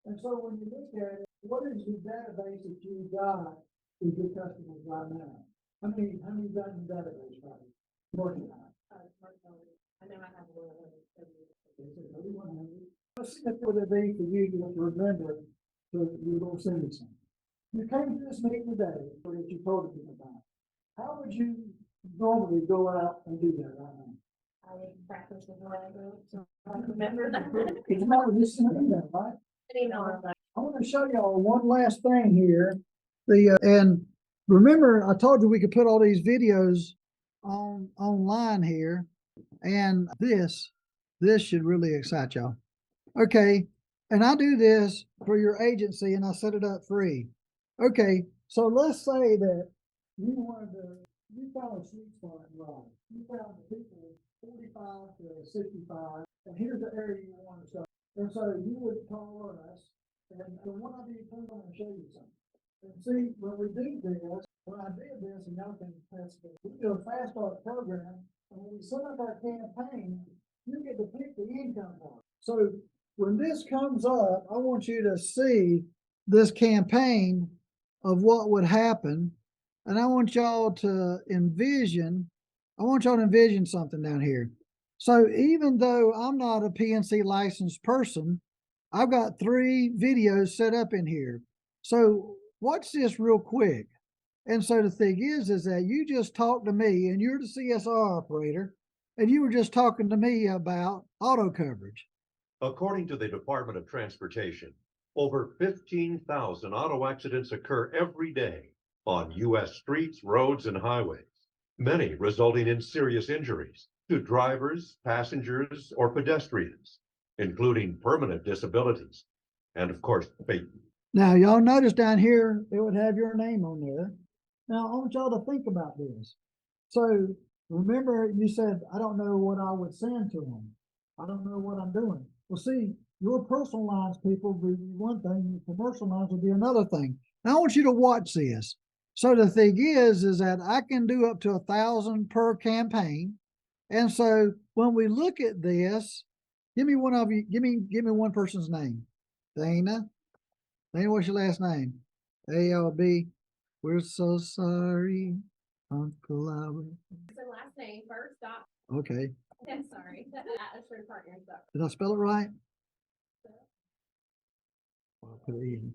And so when you look at it, what is the database that you got with your customers right now? How many got in the database right now? Working on it. I know I have a little. Let's see if it would be for you to remember, so you don't say this. You came to this meeting today, or that you told people about. How would you normally go out and do that right now? I would practice with what I do, so I remember that. It's not just an email, right? Anymore. I want to show y'all one last thing here. And remember, I told you we could put all these videos online here, and this should really excite y'all. Okay, and I do this for your agency, and I set it up free. Okay, so let's say that you found a sweet spot in life. You found the people 45 to 65, and here's the area you want to start. And so you would call us, and one of you come on and show you something. And see, when we do this, when I did this, and y'all can test it, we do a fast start program, and when we set up our campaign, you get to pick the income part. So when this comes up, I want you to see this campaign of what would happen. And I want y'all to envision something down here. So even though I'm not a PNC licensed person, I've got 3 videos set up in here. So watch this real quick. And so the thing is that you just talked to me, and you're the CSR operator, and you were just talking to me about auto coverage. According to the Department of Transportation, over 15,000 auto accidents occur every day on U.S. streets, roads, and highways, many resulting in serious injuries to drivers, passengers, or pedestrians, including permanent disabilities, and of course, fate. Now, y'all notice down here, it would have your name on there. Now, I want y'all to think about this. So remember, you said, I don't know what I would send to them. I don't know what I'm doing. Well, see, your personal lines people would be one thing, your commercial lines would be another thing. Now, I want you to watch this. So the thing is that I can do up to 1,000 per campaign. And so when we look at this, give me one of you, give me one person's name. Dana, what's your last name? ALB. We're so sorry, Uncle Albert. The last name first, dot. Okay. I'm sorry. Assured Partners. Did I spell it right? I'll put it in.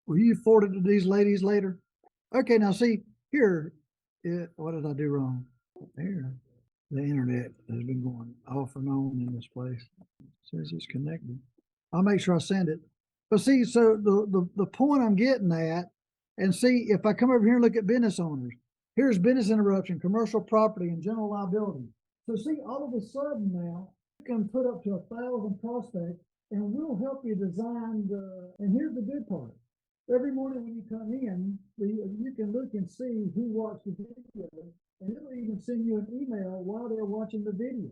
Will you forward it to these ladies later? Okay, now see, here, what did I do wrong? There, the internet has been going off and on in this place. Says it's connected. I'll make sure I send it. But see, so the point I'm getting at, and see, if I come over here and look at business owners, here's business interruption, commercial property, and general liability. So see, all of a sudden now, you can put up to 1,000 prospects, and we'll help you design and here's the good part. Every morning when you come in, you can look and see who watched the video, and it'll even send you an email while they're watching the video.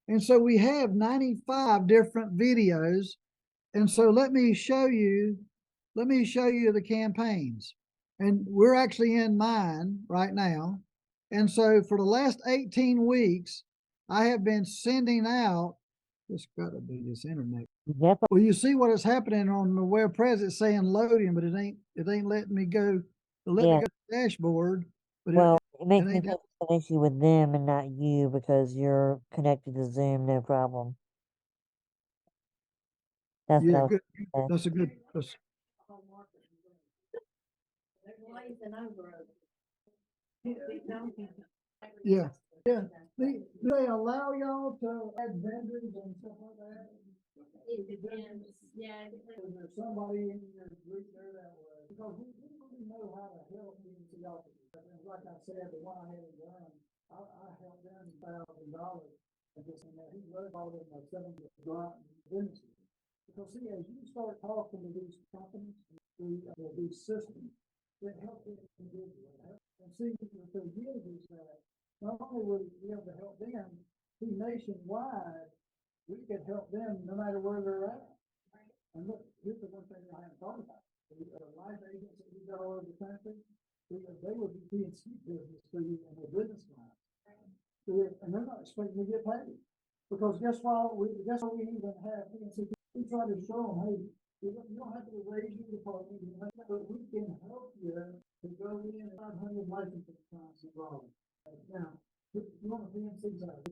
And so we have 95 different videos. And so let me show you the campaigns. And we're actually in mine right now. And so for the last 18 weeks, I have been sending out, it's gotta be this internet. Yep. Well, you see what is happening on the web presence, it's saying loading, but it ain't letting me go, let me go to the dashboard. But Well, it makes me ain't think it's an issue with them and not you because you're connected to Zoom, no problem. That's what I yeah, was good. saying. That's a good, that's, yeah, yeah. Do they allow y'all to add vendors and stuff like that? It depends, yeah. It depends. Is there somebody in your group there that way? Because we really know how to help agency officers. Like I said, the one I had done, I helped them $1,000 and just, he wrote all of them 7 grant businesses. Because see, as you start talking to these companies, these systems, that help them individually. And see, what they give is that not only will we be able to help them, see nationwide, we could help them no matter where they're at. And look, here's the one thing I haven't thought about. The life agents that we got all over the country, they would be P&C business for you and their business clients. And they're not expecting to get paid. Because guess what we even have P&C, we try to show them, hey, you don't have to raise your department, but we can help you to go in and 500 licensing clients involved. Now, you want a P&C side?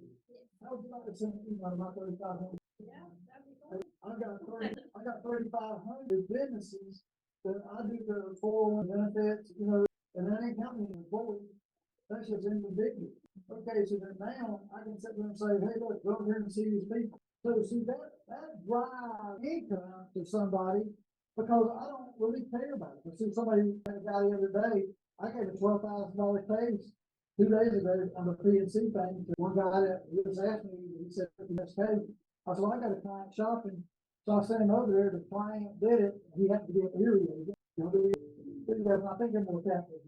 How would you like to send an email about 3,500? Yeah, that'd be cool. I got 3,500 businesses that I do the full benefits, and that ain't counting employees. That's just individual. Okay, so then now I can sit there and say, hey, look, go over here and see these people. So see that drives income to somebody because I don't really care about it. I see somebody had a guy the other day, I gave a $12,000 case 2 days ago on the P&C thing. One guy that was asking me, he said, this case. I said, well, I got a client shopping. So I sent him over there. The client did it. He had to get an Erie. I think they're more capital.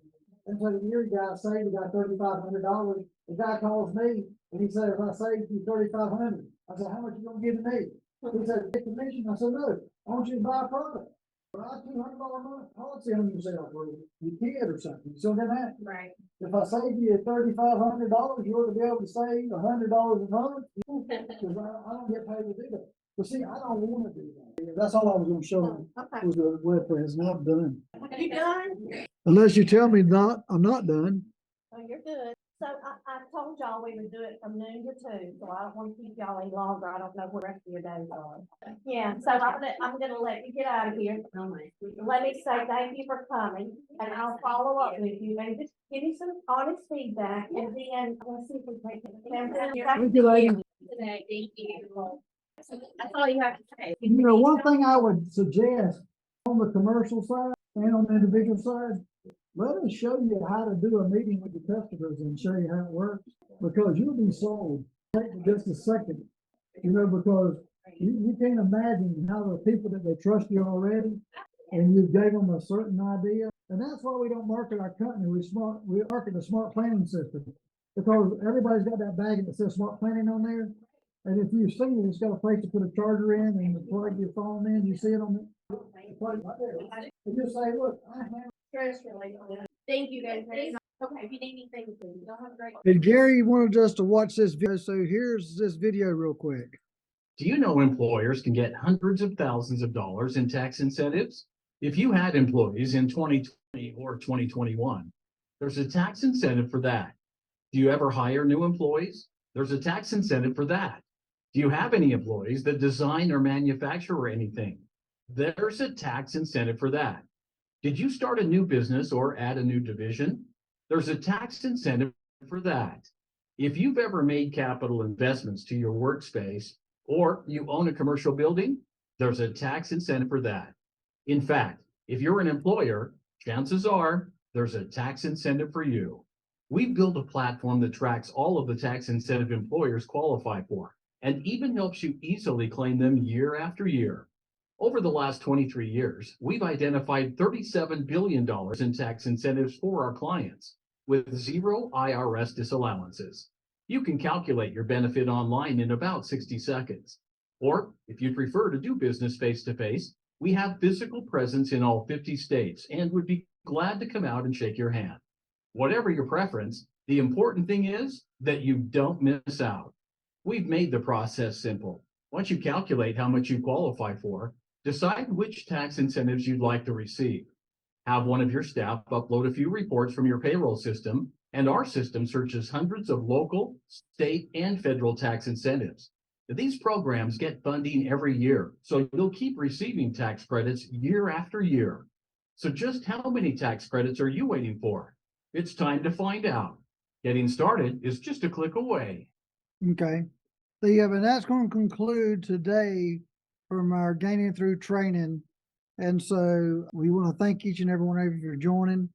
And so the Erie guy saved the guy $3,500. The guy calls me and he says, I saved you $3,500. I said, how much you gonna give to me? He said, get commission. I said, no, I want you to buy a product. Buy a $200 a month policy on yourself or your kid or something. So then that, Right. if I save you $3,500, you ought to be able to save $100 a month. Because I don't get paid to do that. But see, I don't want to do that. That's all I was going to show you Okay. was the web presence. And I'm done. You done? Unless you tell me I'm not done. Oh, you're good. So I told y'all we would do it from noon to 2, so I don't want to keep y'all any longer. I don't know what the rest of your days are. Yeah, so I'm gonna let you get out of here. Let me say thank you for coming, and I'll follow up with you, and just give me some honest feedback, and then we'll see if we can. Thank you, lady. Today, thank you. That's all you have to say. One thing I would suggest on the commercial side and on the individual side, let us show you how to do a meeting with the customers and show you how it works, because you'll be sold. Take just a second, because you can't imagine how the people that they trust you already, and you gave them a certain idea. And that's why we don't market our company. We market the smart planning system, because everybody's got that bag that says smart planning on there. And if you see it, it's got a place to put a charger in and you plug your phone in, you see it on the plug right there. And just say, look, I have Stress relief. Thank you guys very much. Okay, if you need anything, please. Y'all have a great. And Gary wanted us to watch this video, so here's this video real quick. Do you know employers can get hundreds of thousands of dollars in tax incentives? If you had employees in 2020 or 2021, there's a tax incentive for that. Do you ever hire new employees? There's a tax incentive for that. Do you have any employees that design or manufacture anything? There's a tax incentive for that. Did you start a new business or add a new division? There's a tax incentive for that. If you've ever made capital investments to your workspace or you own a commercial building, there's a tax incentive for that. In fact, if you're an employer, chances are there's a tax incentive for you. We've built a platform that tracks all of the tax incentive employers qualify for and even helps you easily claim them year after year. Over the last 23 years, we've identified $37 billion in tax incentives for our clients with zero IRS disallowances. You can calculate your benefit online in about 60 seconds. Or if you'd prefer to do business face-to-face, we have physical presence in all 50 states and would be glad to come out and shake your hand. Whatever your preference, the important thing is that you don't miss out. We've made the process simple. Once you calculate how much you qualify for, decide which tax incentives you'd like to receive. Have one of your staff upload a few reports from your payroll system, and our system searches hundreds of local, state, and federal tax incentives. These programs get funding every year, so you'll keep receiving tax credits year after year. So just how many tax credits are you waiting for? It's time to find out. Getting started is just a click away. Okay. And that's going to conclude today from our Gaining Through training. And so we want to thank each and every one of you for joining.